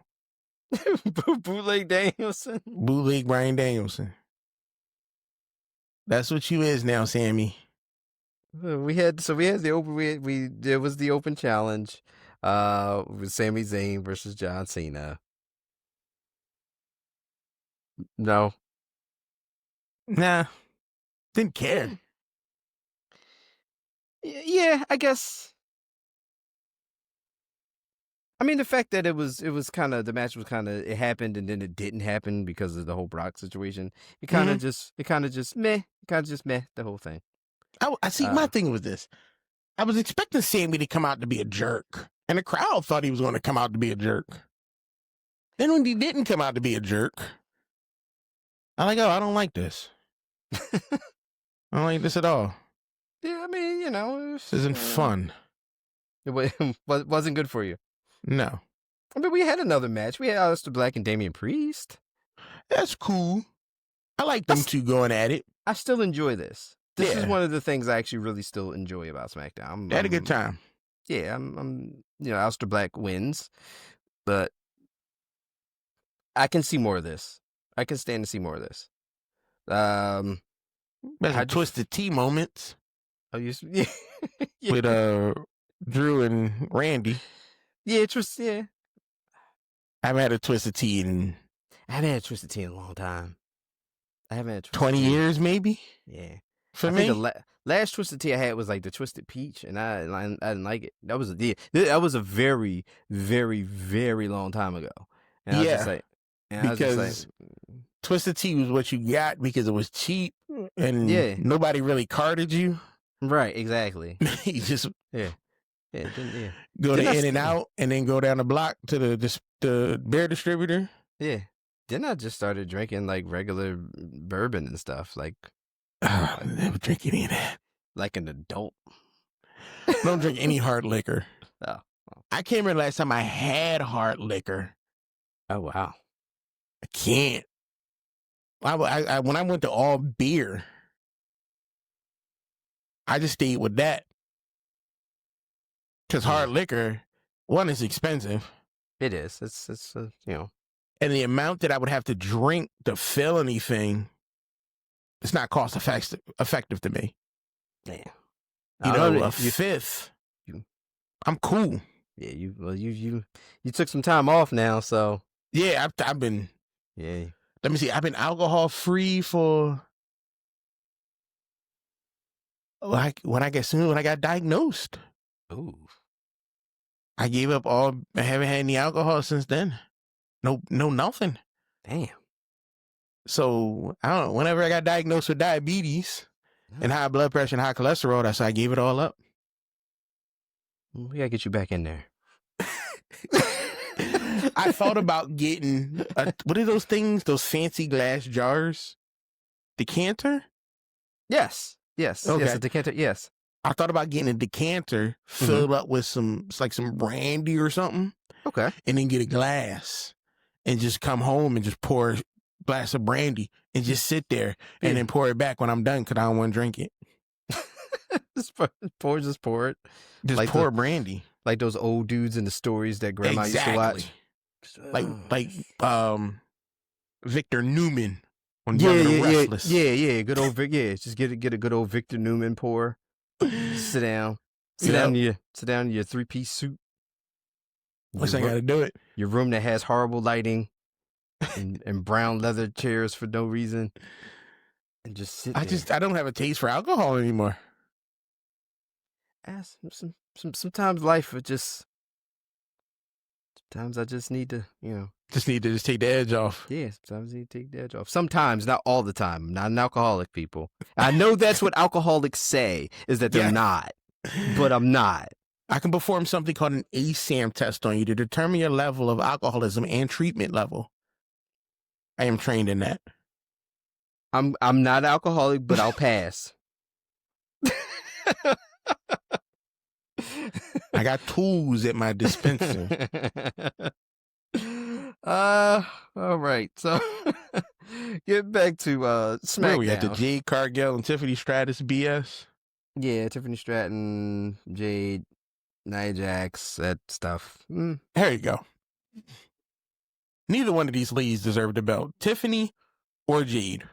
Bootleg Danielson. Bootleg Bryan Danielson. That's what you is now, Sammy. We had the open there was the open challenge with Sami Zayn versus John Cena. No. Nah. Didn't care. Yeah, I guess. I mean, the fact that it was kind of the match was kind of it happened and then it didn't happen because of the whole Brock situation. It kind of just meh the whole thing. I see. My thing was this: I was expecting Sammy to come out to be a jerk, and the crowd thought he was going to come out to be a jerk. Then when he didn't come out to be a jerk, I'm like, oh, I don't like this. I don't like this at all. Yeah, I mean, This isn't fun. It wasn't good for you. No. I mean, we had another match. We had Aleister Black and Damian Priest. That's cool. I like them two going at it. I still enjoy this. This is one of the things I actually really still enjoy about SmackDown. They had a good time. Yeah, I'm Aleister Black wins, but I can see more of this. I can stand to see more of this. There's Twisted Tea moments. Oh, yeah. With Drew and Randy. Yeah, yeah. I haven't had a Twisted Tea in... I haven't had a Twisted Tea in a long time. I haven't had 20 years, maybe? Yeah. For me? The last Twisted Tea I had was like the Twisted Peach, and I didn't like it. That was a very, very, very long time ago. And I was just like... because Twisted Tea was what you got because it was cheap, and nobody really carded you. Right, exactly. You just... Yeah. Go to In-N-Out and then go down the block to the beer distributor. Yeah. Then I just started drinking like regular bourbon and stuff. Like, I never drink any of that. Like an adult. Don't drink any hard liquor. Oh. I can't remember last time I had hard liquor. Oh, wow. I can't. I when I went to all beer, I just stayed with that. Because hard liquor, one, is expensive. It is. It's And the amount that I would have to drink to fill anything, it's not cost effective to me. Yeah. A fifth, I'm cool. Yeah, you took some time off now, so. Yeah, I've been. Yeah. Let me see. I've been alcohol free for when I got diagnosed. Ooh. I gave up all. I haven't had any alcohol since then. No, nothing. Damn. So I don't know. Whenever I got diagnosed with diabetes and high blood pressure and high cholesterol, that's why I gave it all up. We gotta get you back in there. I thought about getting what are those things? Those fancy glass jars? Decanter? Yes. Okay. Yes, a decanter. Yes. I thought about getting a decanter filled up with some brandy or something. Okay. And then get a glass and just come home and just pour a glass of brandy and just sit there and then pour it back when I'm done because I don't want to drink it. Just pour it. Just like pour brandy. Like those old dudes in the stories that grandma used to watch. Like Victor Newman on Young and Restless. Yeah. Good old Vic. Yeah, just get a good old Victor Newman pour. Sit down in your 3-piece suit. What's I got to do it? Your room that has horrible lighting. and brown leather chairs for no reason, and just sit there. I don't have a taste for alcohol anymore. Sometimes life would just. Sometimes I just need to, Just need to take the edge off. Yeah, sometimes you need to take the edge off. Sometimes, not all the time. I'm not an alcoholic, people. I know that's what alcoholics say, is that they're not, but I'm not. I can perform something called an ASAM test on you to determine your level of alcoholism and treatment level. I am trained in that. I'm not alcoholic, but I'll pass. I got tools at my dispenser. All right. So get back to SmackDown. Where we at? The Jade Cargill and Tiffany Stratton BS? Yeah, Tiffany Stratton, Jade, Nia Jax, that stuff. There you go. Neither one of these ladies deserve the belt. Tiffany or Jade.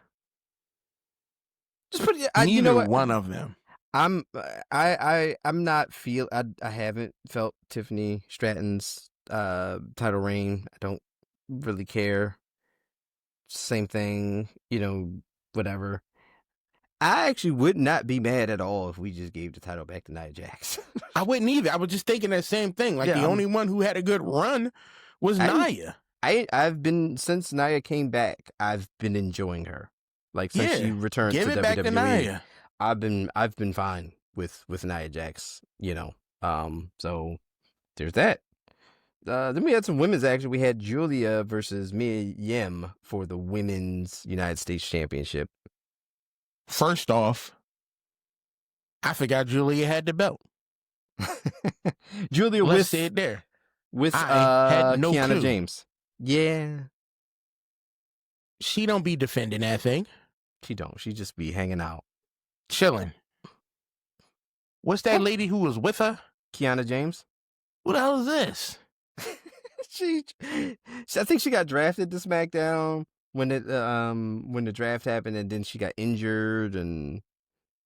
Just put Neither you know what? One of them. I'm not I haven't felt Tiffany Stratton's title reign. I don't really care. Same thing, whatever. I actually would not be mad at all if we just gave the title back to Nia Jax. I wouldn't either. I was just thinking that same thing. Like, the only one who had a good run was Nia. I've been, since Nia came back, I've been enjoying her. Like, since she returned to WWE. Give it back to Nia. I've been fine with Nia Jax, so there's that. Then we had some women's action. We had Julia versus Mia Yim for the Women's United States Championship. First off, I forgot Julia had the belt. Julia Let's say it there. With had no Kiana clue. James. Yeah. She don't be defending that thing. She don't. She just be hanging out. Chilling. What's that lady who was with her? Kiana James. What the hell is this? I think she got drafted to SmackDown when the draft happened, and then she got injured, and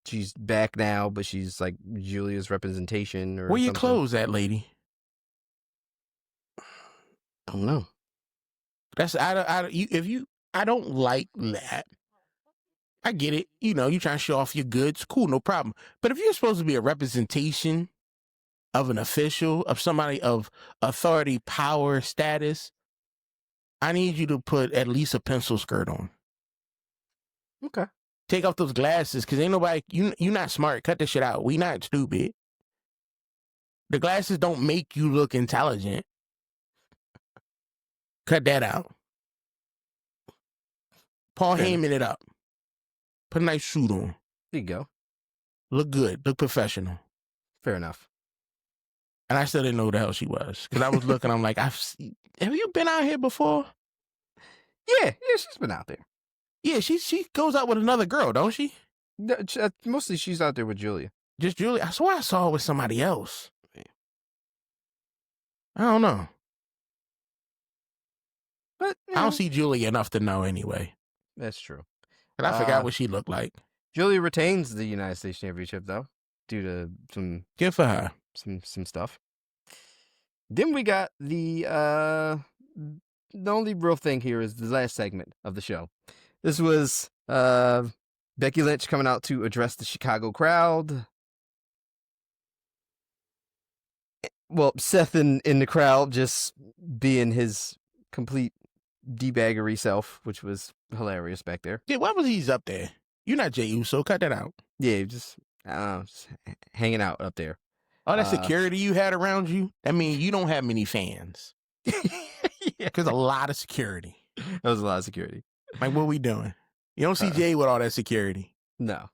she's back now, but she's like Julia's representation or Where your something. clothes at, lady? I don't know. That's I don't like that. I get it. You trying to show off your goods. Cool, no problem. But if you're supposed to be a representation of an official, of somebody of authority, power, status, I need you to put at least a pencil skirt on. Okay. Take off those glasses, because ain't nobody, you not smart. Cut this shit out. We not stupid. The glasses don't make you look intelligent. Cut that out. Paul Heyman it up. Put a nice suit on. There you go. Look good. Look professional. Fair enough. And I still didn't know who the hell she was. Because I was looking, I'm like, have you been out here before? Yeah, she's been out there. Yeah, she goes out with another girl, don't she? Mostly she's out there with Julia. Just Julia? I swear I saw her with somebody else. I don't know. But I don't see Julia enough to know anyway. That's true. And I forgot what she looked like. Julia retains the United States Championship, though, due to some... Good for her. Some stuff. Then we got the only real thing here is the last segment of the show. This was Becky Lynch coming out to address the Chicago crowd. Well, Seth in the crowd just being his complete debaggery self, which was hilarious back there. Yeah, why was he up there? You're not Jey Uso, cut that out. Yeah, just hanging out up there. All that security you had around you, I mean, you don't have many fans. Because a lot of security. That was a lot of security. Like, what we doing? You don't see Jay with all that security. No.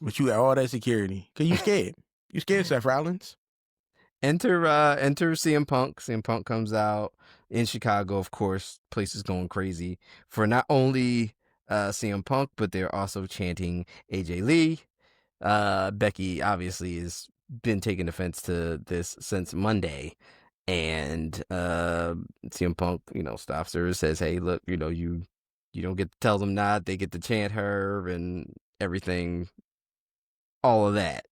But you got all that security. Because you scared. You scared, Seth Rollins. Enter CM Punk. CM Punk comes out in Chicago, of course. Place is going crazy for not only CM Punk, but they're also chanting AJ Lee. Becky obviously has been taking offense to this since Monday, and CM Punk, stops her and says, "Hey, look, you don't get to tell them not. They get to chant her and everything, all of that."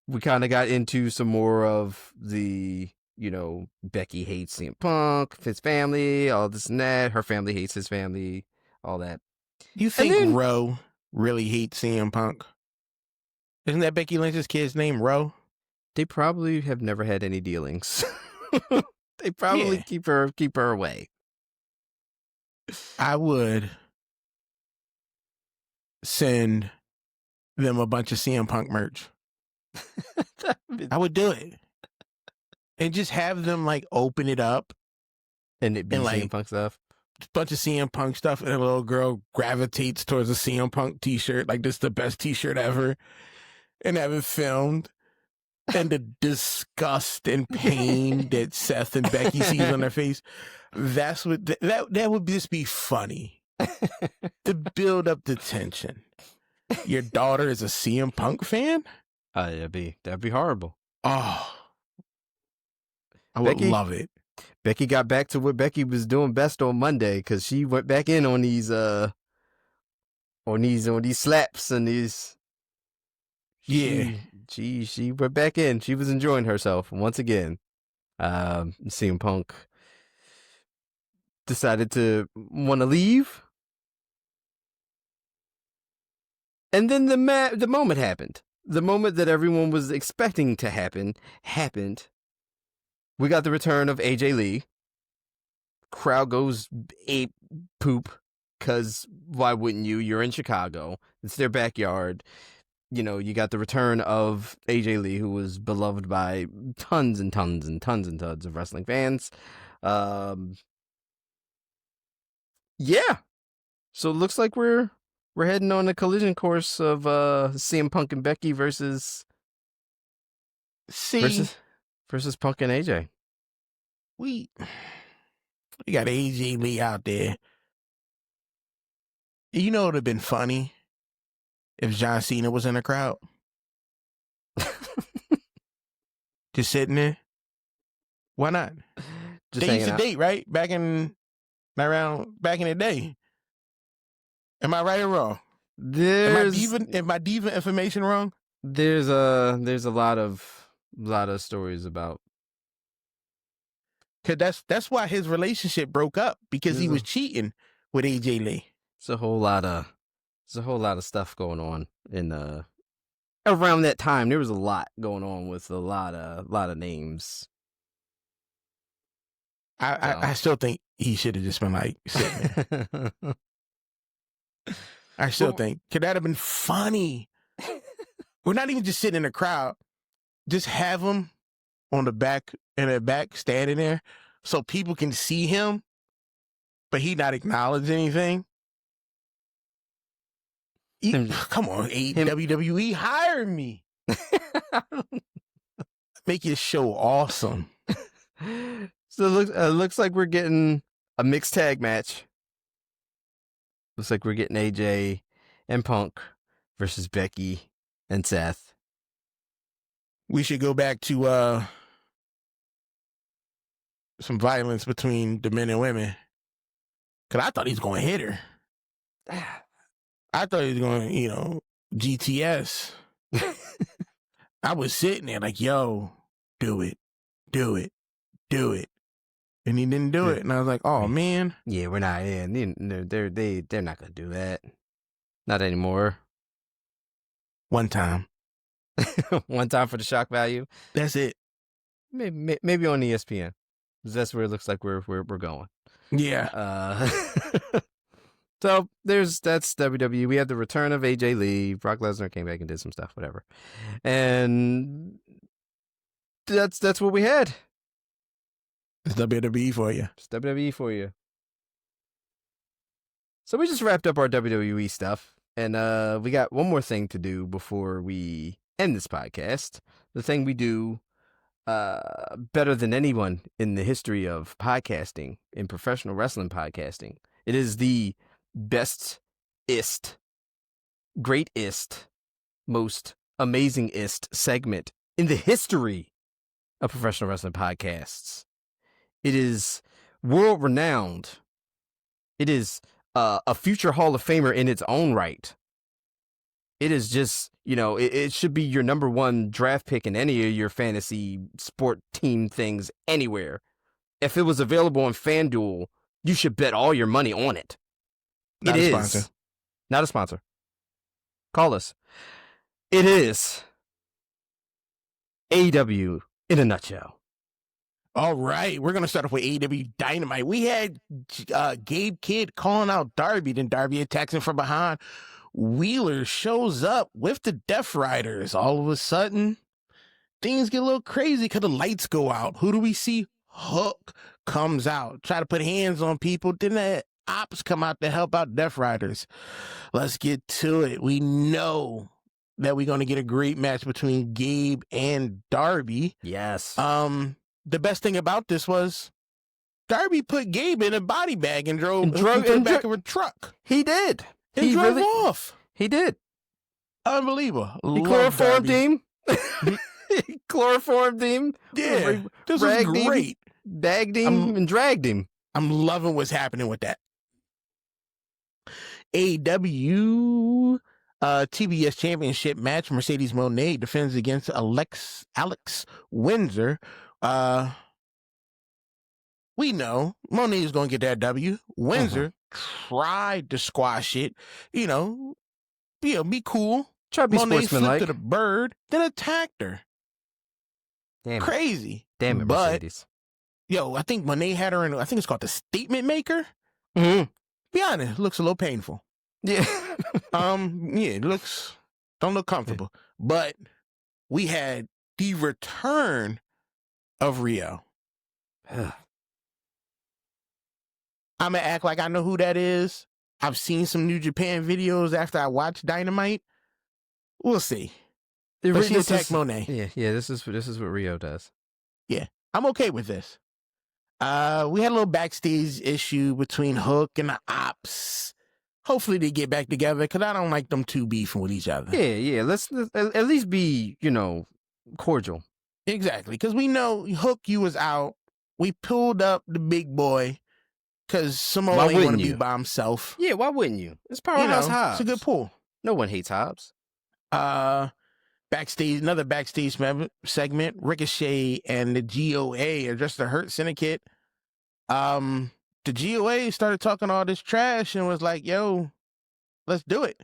We kind of got into some more of the Becky hates CM Punk, his family, all this and that. Her family hates his family, all that. You think Ro really hates CM Punk? Isn't that Becky Lynch's kid's name, Ro? They probably have never had any dealings. They probably keep her away. I would send them a bunch of CM Punk merch. I would do it. And just have them open it up. And it be CM Punk stuff. A bunch of CM Punk stuff, and a little girl gravitates towards a CM Punk t-shirt, like this is the best t-shirt ever. And have it filmed. And the disgust and pain that Seth and Becky sees on their face. That's what that would just be funny. To build up the tension. Your daughter is a CM Punk fan? That'd be horrible. Oh. I would love it. Becky got back to what Becky was doing best on Monday, because she went back in on these slaps and these. She went back in. She was enjoying herself once again. CM Punk decided to want to leave. And then the moment happened. The moment that everyone was expecting to happen happened. We got the return of AJ Lee. Crowd goes ape poop, because why wouldn't you? You're in Chicago. It's their backyard. You got the return of AJ Lee, who was beloved by tons and tons and tons and tons of wrestling fans. Yeah. So it looks like we're heading on a collision course of CM Punk and Becky versus Punk and AJ. We got AJ Lee out there. You know, it would have been funny if John Cena was in the crowd. Just sitting there. Why not? They used to date, right? Back in the day. Am I right or wrong? Am my diva information wrong? There's a lot of stories about. Cause that's why his relationship broke up, because he was cheating with AJ Lee. It's a whole lot of stuff going on in around that time. There was a lot going on with a lot of names. I still think he should have just been sitting there. I still think. Could that have been funny? We're not even just sitting in the crowd. Just have him in the back, standing there, so people can see him, but he not acknowledge anything. Come on, WWE, hire me. Make your show awesome. So it looks like we're getting a mixed tag match. Looks like we're getting AJ and Punk versus Becky and Seth. We should go back to some violence between the men and women. Because I thought he was going to hit her. I thought he was going, GTS. I was sitting there yo, do it. And he didn't do it. And I was like, oh, man. Yeah, we're not in. They're not going to do that. Not anymore. One time. One time for the shock value. That's it. Maybe on ESPN. That's where it looks like we're going. Yeah. So that's WWE. We had the return of AJ Lee. Brock Lesnar came back and did some stuff, whatever. And that's what we had. It's WWE for you. It's WWE for you. So we just wrapped up our WWE stuff, and we got one more thing to do before we end this podcast. The thing we do better than anyone in the history of podcasting, in professional wrestling podcasting. It is the bestest, greatest, most amazingest segment in the history of professional wrestling podcasts. It is world renowned. It is a future Hall of Famer in its own right. It is just You know, it should be your number one draft pick in any of your fantasy sport team things anywhere. If it was available on FanDuel, you should bet all your money on it. Not a sponsor. Not a sponsor. Call us. It is AEW in a nutshell. All right, we're going to start off with AEW Dynamite. We had Gabe Kidd calling out Darby, then Darby attacks him from behind. Wheeler shows up with the Death Riders. All of a sudden, things get a little crazy because the lights go out. Who do we see? Hook comes out, try to put hands on people. Then the ops come out to help out Death Riders. Let's get to it. We know that we're going to get a great match between Gabe and Darby. Yes. The best thing about this was Darby put Gabe in a body bag and drove to the back of a truck. He did. And he drove off. He did. Unbelievable. He chloroformed him. He chloroformed him. Yeah. This was great. Bagged him and dragged him. I'm loving what's happening with that. AEW TBS Championship match. Mercedes Moné defends against Alex Windsor. We know Moné is going to get that W. Windsor tried to squash it. You know, be cool. Try to be Moné sportsmanlike. flipped to the bird, then attacked her. Damn it. Crazy. Damn it, Mercedes. Yo, I think Moné had her in, I think it's called the Statement Maker. Mm-hmm. Be honest, looks a little painful. Yeah. Yeah, don't look comfortable. But we had the return of Rio. I'm gonna act like I know who that is. I've seen some New Japan videos after I watched Dynamite. We'll see. But she attacked Moné. Yeah. This is what Rio does. Yeah, I'm okay with this. We had a little backstage issue between Hook and the Ops. Hopefully they get back together because I don't like them two beefing with each other. Yeah. Let's at least be, cordial. Exactly, because we know Hook, you was out. We pulled up the big boy because Samoa ain't want to be by himself. Yeah, why wouldn't you? It's Powerhouse Hobbs. It's a good pull. No one hates Hobbs. Backstage, another backstage segment. Ricochet and the GOA addressed the Hurt Syndicate. The GOA started talking all this trash and was like, "Yo, let's do it."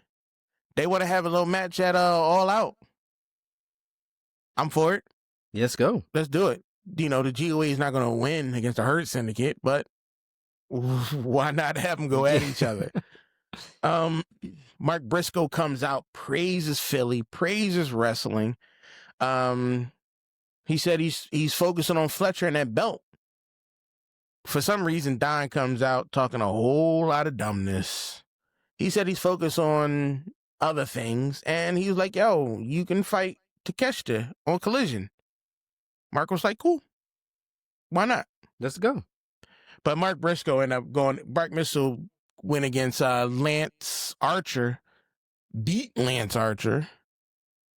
They want to have a little match at All Out. I'm for it. Let's go. Let's do it. The GOA is not going to win against the Hurt Syndicate, but why not have them go at each other? Mark Briscoe comes out, praises Philly, praises wrestling. He said he's focusing on Fletcher and that belt. For some reason, Don comes out talking a whole lot of dumbness. He said he's focused on other things, and he was like, "Yo, you can fight Takeshita on Collision." Mark was like, "Cool. Why not? Let's go." But Mark Briscoe ended up going. Mark Missile went against Lance Archer, beat Lance Archer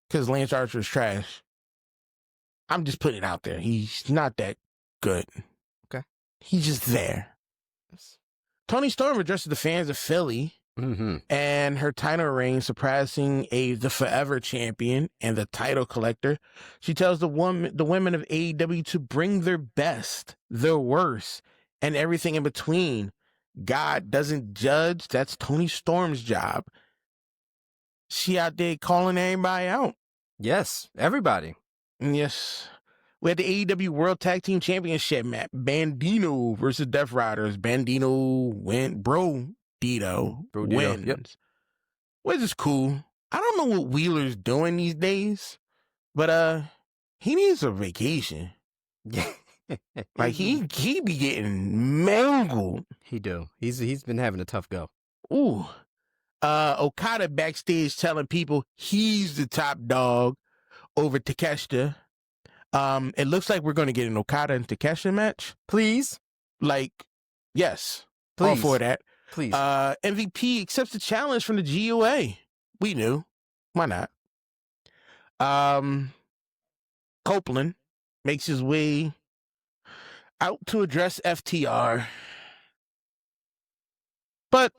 because Lance Archer is trash. I'm just putting it out there. He's not that good. Okay. He's just there. Toni Storm addresses the fans of Philly and her title reign, surpassing the forever champion and the title collector. She tells the women of AEW to bring their best, their worst, and everything in between. God doesn't judge. That's Toni Storm's job. She out there calling everybody out. Yes, everybody. Yes. We had the AEW World Tag Team Championship match. Bandito versus Death Riders. Bandito wins. Brodito wins. Yep. Which is cool. I don't know what Wheeler's doing these days, but he needs a vacation. Like he be getting mangled. He do. He's been having a tough go. Ooh. Okada backstage telling people he's the top dog over Takeshita. It looks like we're going to get an Okada and Takeshita match. Please. Like, yes. Please. All for that. Please. MVP accepts the challenge from the GOA. We knew. Why not? Copeland makes his way out to address FTR. But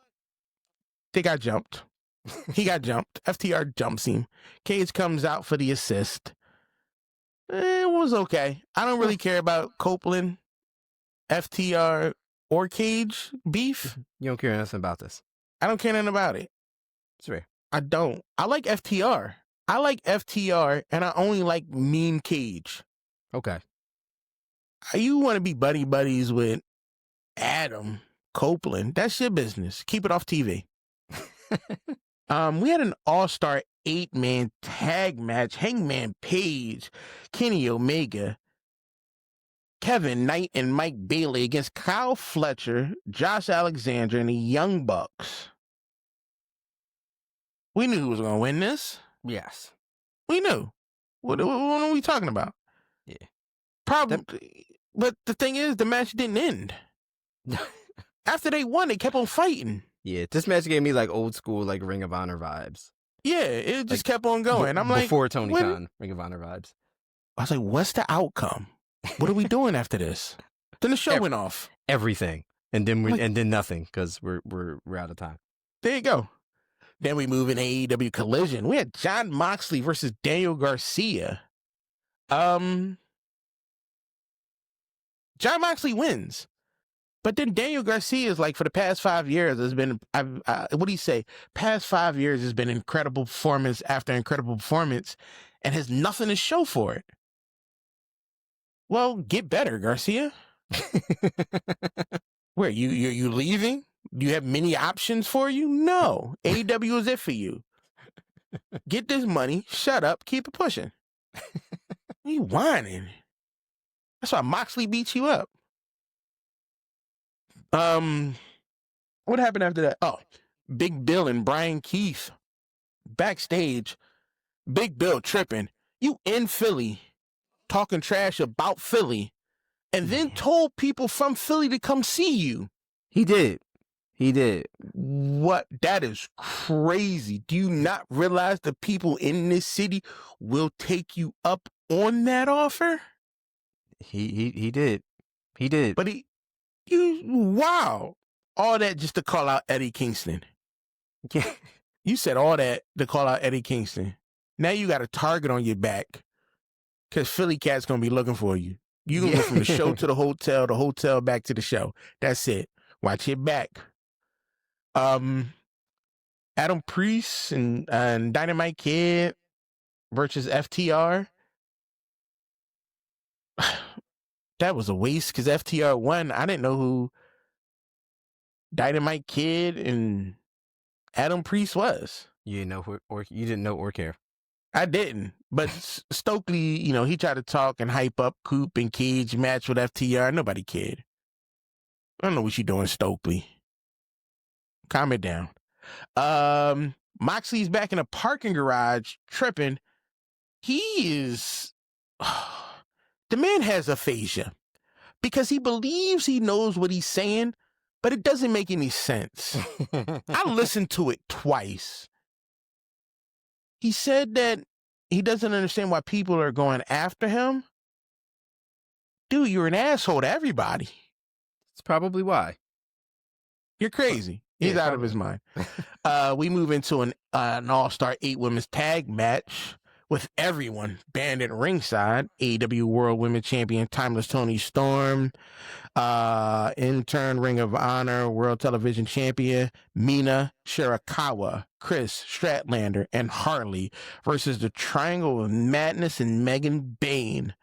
they got jumped. He got jumped. FTR jumps him. Cage comes out for the assist. It was okay. I don't really care about Copeland, FTR, or Cage beef. You don't care nothing about this. I don't care nothing about it. It's fair. I don't. I like FTR. I like FTR, and I only like Mean Cage. Okay. You want to be buddies with Adam Copeland? That's your business. Keep it off TV. We had an all-star 8-man tag match. Hangman Page, Kenny Omega, Kevin Knight, and Mike Bailey against Kyle Fletcher, Josh Alexander, and the Young Bucks. We knew who was going to win this. Yes. We knew. What are we talking about? Yeah. Probably. But the thing is, the match didn't end. After they won, they kept on fighting. Yeah, this match gave me like old school like Ring of Honor vibes. Yeah, it just Like, kept on going. I'm like, before Tony Khan, Ring of Honor vibes. I was like, what's the outcome? What are we doing after this? Then the show went off. Everything, and then Like- and then nothing because we're out of time. There you go. Then we move in AEW Collision. We had Jon Moxley versus Daniel Garcia. Jon Moxley wins. But then Daniel Garcia is like, for the past 5 years, has been, what do you say? Past 5 years has been incredible performance after incredible performance and has nothing to show for it. Well, get better, Garcia. Where, you leaving? Do you have many options for you? No. AEW is it for you. Get this money, shut up, keep it pushing. You whining. That's why Moxley beats you up. What happened after that? Oh, Big Bill and Brian Keith backstage. Big Bill tripping. You in Philly, talking trash about Philly, and then told people from Philly to come see you. He did. What? That is crazy. Do you not realize the people in this city will take you up on that offer? He did. He did. But wow. All that just to call out Eddie Kingston. Yeah. You said all that to call out Eddie Kingston. Now you got a target on your back because Philly Cat's going to be looking for you. You can go from the show to the hotel back to the show. That's it. Watch your back. Adam Priest and Dynamite Kid versus FTR. That was a waste because FTR won. I didn't know who Dynamite Kid and Adam Priest was. You didn't know you didn't know or care. I didn't. But Stokely, he tried to talk and hype up Coop and Cage match with FTR. Nobody cared. I don't know what you're doing, Stokely. Calm it down. Moxley's back in a parking garage tripping. He is... The man has aphasia because he believes he knows what he's saying, but it doesn't make any sense. I listened to it twice. He said that he doesn't understand why people are going after him. Dude, you're an asshole to everybody. It's probably why. You're crazy. He's out of his mind. We move into an all-star 8 women's tag match with everyone banned at ringside. AEW World Women's Champion Timeless Toni Storm, intern Ring of Honor World Television Champion Mina Shirakawa, Chris Stratlander, and Harley versus the Triangle of Madness and Megan Bayne.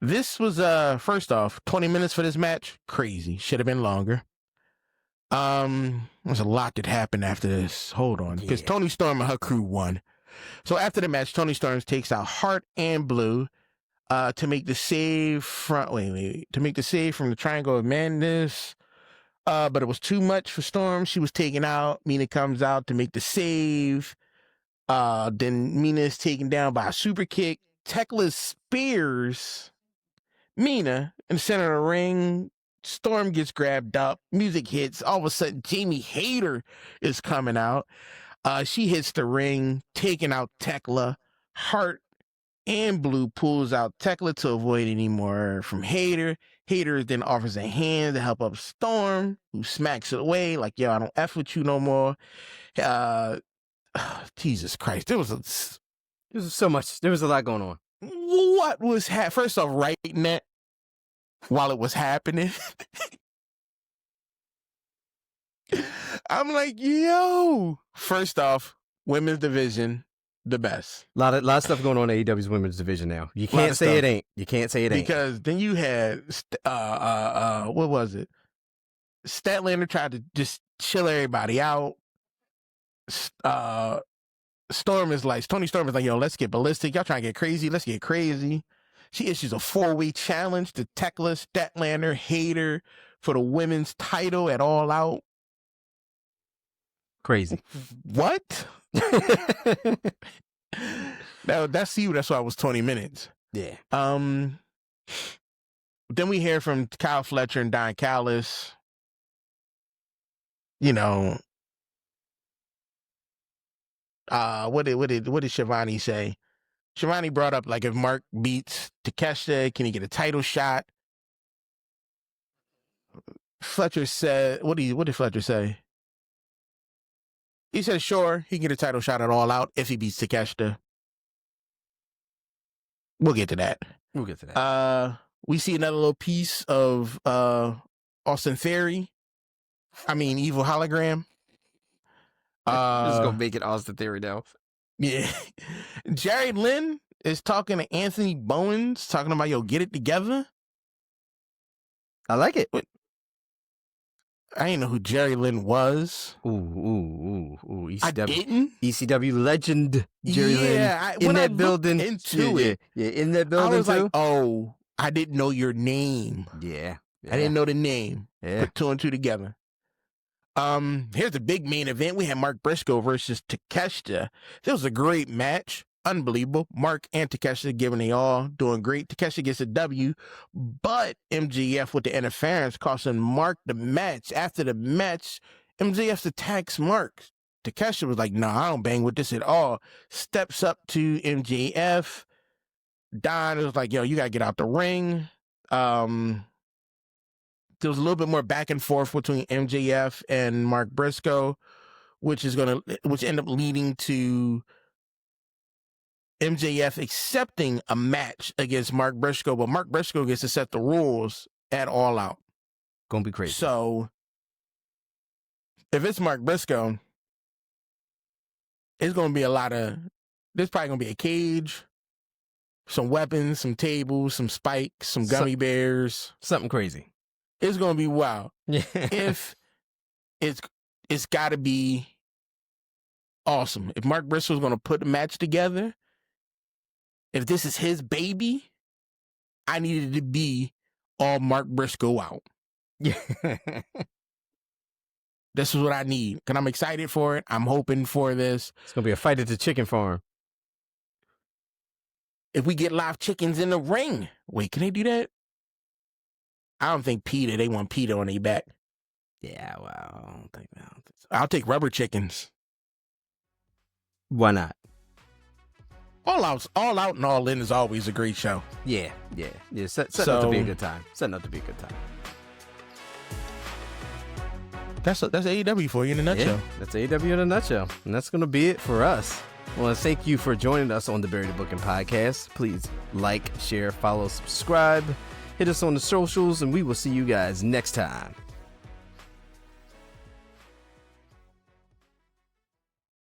This was first off 20 minutes for this match. Crazy. Should have been longer. There's a lot that happened after this. Hold on, because Toni Storm and her crew won. So after the match, Toni Storm takes out Hart and Blue to make the save from the Triangle of Madness. But it was too much for Storm. She was taken out. Mina comes out to make the save. Then Mina is taken down by a super kick. Tekla spears Mina in the center of the ring. Storm gets grabbed up. Music hits. All of a sudden, Jamie Hayter is coming out. She hits the ring, taking out Tekla. Hart and Blue pulls out Tekla to avoid any more from Hayter. Hater then offers a hand to help up Storm, who smacks it away like, yo, I don't F with you no more. Jesus Christ. There was so much. There was a lot going on. What was first off, writing that while it was happening. I'm like, yo. First off, women's division, the best. A lot of stuff going on in AEW's women's division now. You can't say it ain't. You can't say it ain't. Because then you had what was it? Statlander tried to just chill everybody out. Tony Storm is like, yo, let's get ballistic. Y'all trying to get crazy. Let's get crazy. She issues a 4-way challenge to Tekla, Statlander, Hater for the women's title at All Out. Crazy. What? That's why it was 20 minutes. Yeah. Then we hear from Kyle Fletcher and Don Callis. You know, what did Shivani say? Shivani brought up, like, if Mark beats Takeshita, can he get a title shot? Fletcher said, what did Fletcher say? He said, sure, he can get a title shot at All Out if he beats Takeshita. We'll get to that. We see another little piece of Austin Theory. Evil Hologram. Just gonna make it Austin Theory now. Yeah. Jerry Lynn is talking to Anthony Bowens, talking about, yo, get it together. I like it. I didn't know who Jerry Lynn was. Ooh. ECW. I didn't? ECW legend Jerry Lynn. In that building. In that building, I was too? Like, oh, I didn't know your name. Yeah. I didn't know the name. Yeah. Put 2 and 2 together. Here's the big main event. We had Mark Briscoe versus Takeshita. This was a great match. Unbelievable. Mark and Takeshita giving they all, doing great. Takeshita gets a W, but MJF with the interference costing Mark the match. After the match, MJF attacks Mark. Takeshita was like, nah, I don't bang with this at all. Steps up to MJF. Don was like, yo, you gotta get out the ring. There was a little bit more back and forth between MJF and Mark Briscoe, which ended up leading to MJF accepting a match against Mark Briscoe, but Mark Briscoe gets to set the rules at All Out. Gonna be crazy. So, if it's Mark Briscoe, it's gonna be there's probably gonna be a cage, some weapons, some tables, some spikes, some gummy bears. Something crazy. It's gonna be wild. Yeah. If it's gotta be awesome. If Mark Briscoe's gonna put the match together, if this is his baby, I needed to be all Mark Briscoe out. Yeah. This is what I need. And I'm excited for it. I'm hoping for this. It's gonna be a fight at the chicken farm. If we get live chickens in the ring. Wait, can they do that? I don't think PETA, they want PETA on their back. Yeah, well, I don't think so. I'll take rubber chickens. Why not? All Out and All In is always a great show. Yeah. Setting up to be a good time. That's AEW for you in a nutshell. Yeah, that's AEW in a nutshell. And that's going to be it for us. I want to thank you for joining us on the Bury the Booking podcast. Please like, share, follow, subscribe. Hit us on the socials, and we will see you guys next time.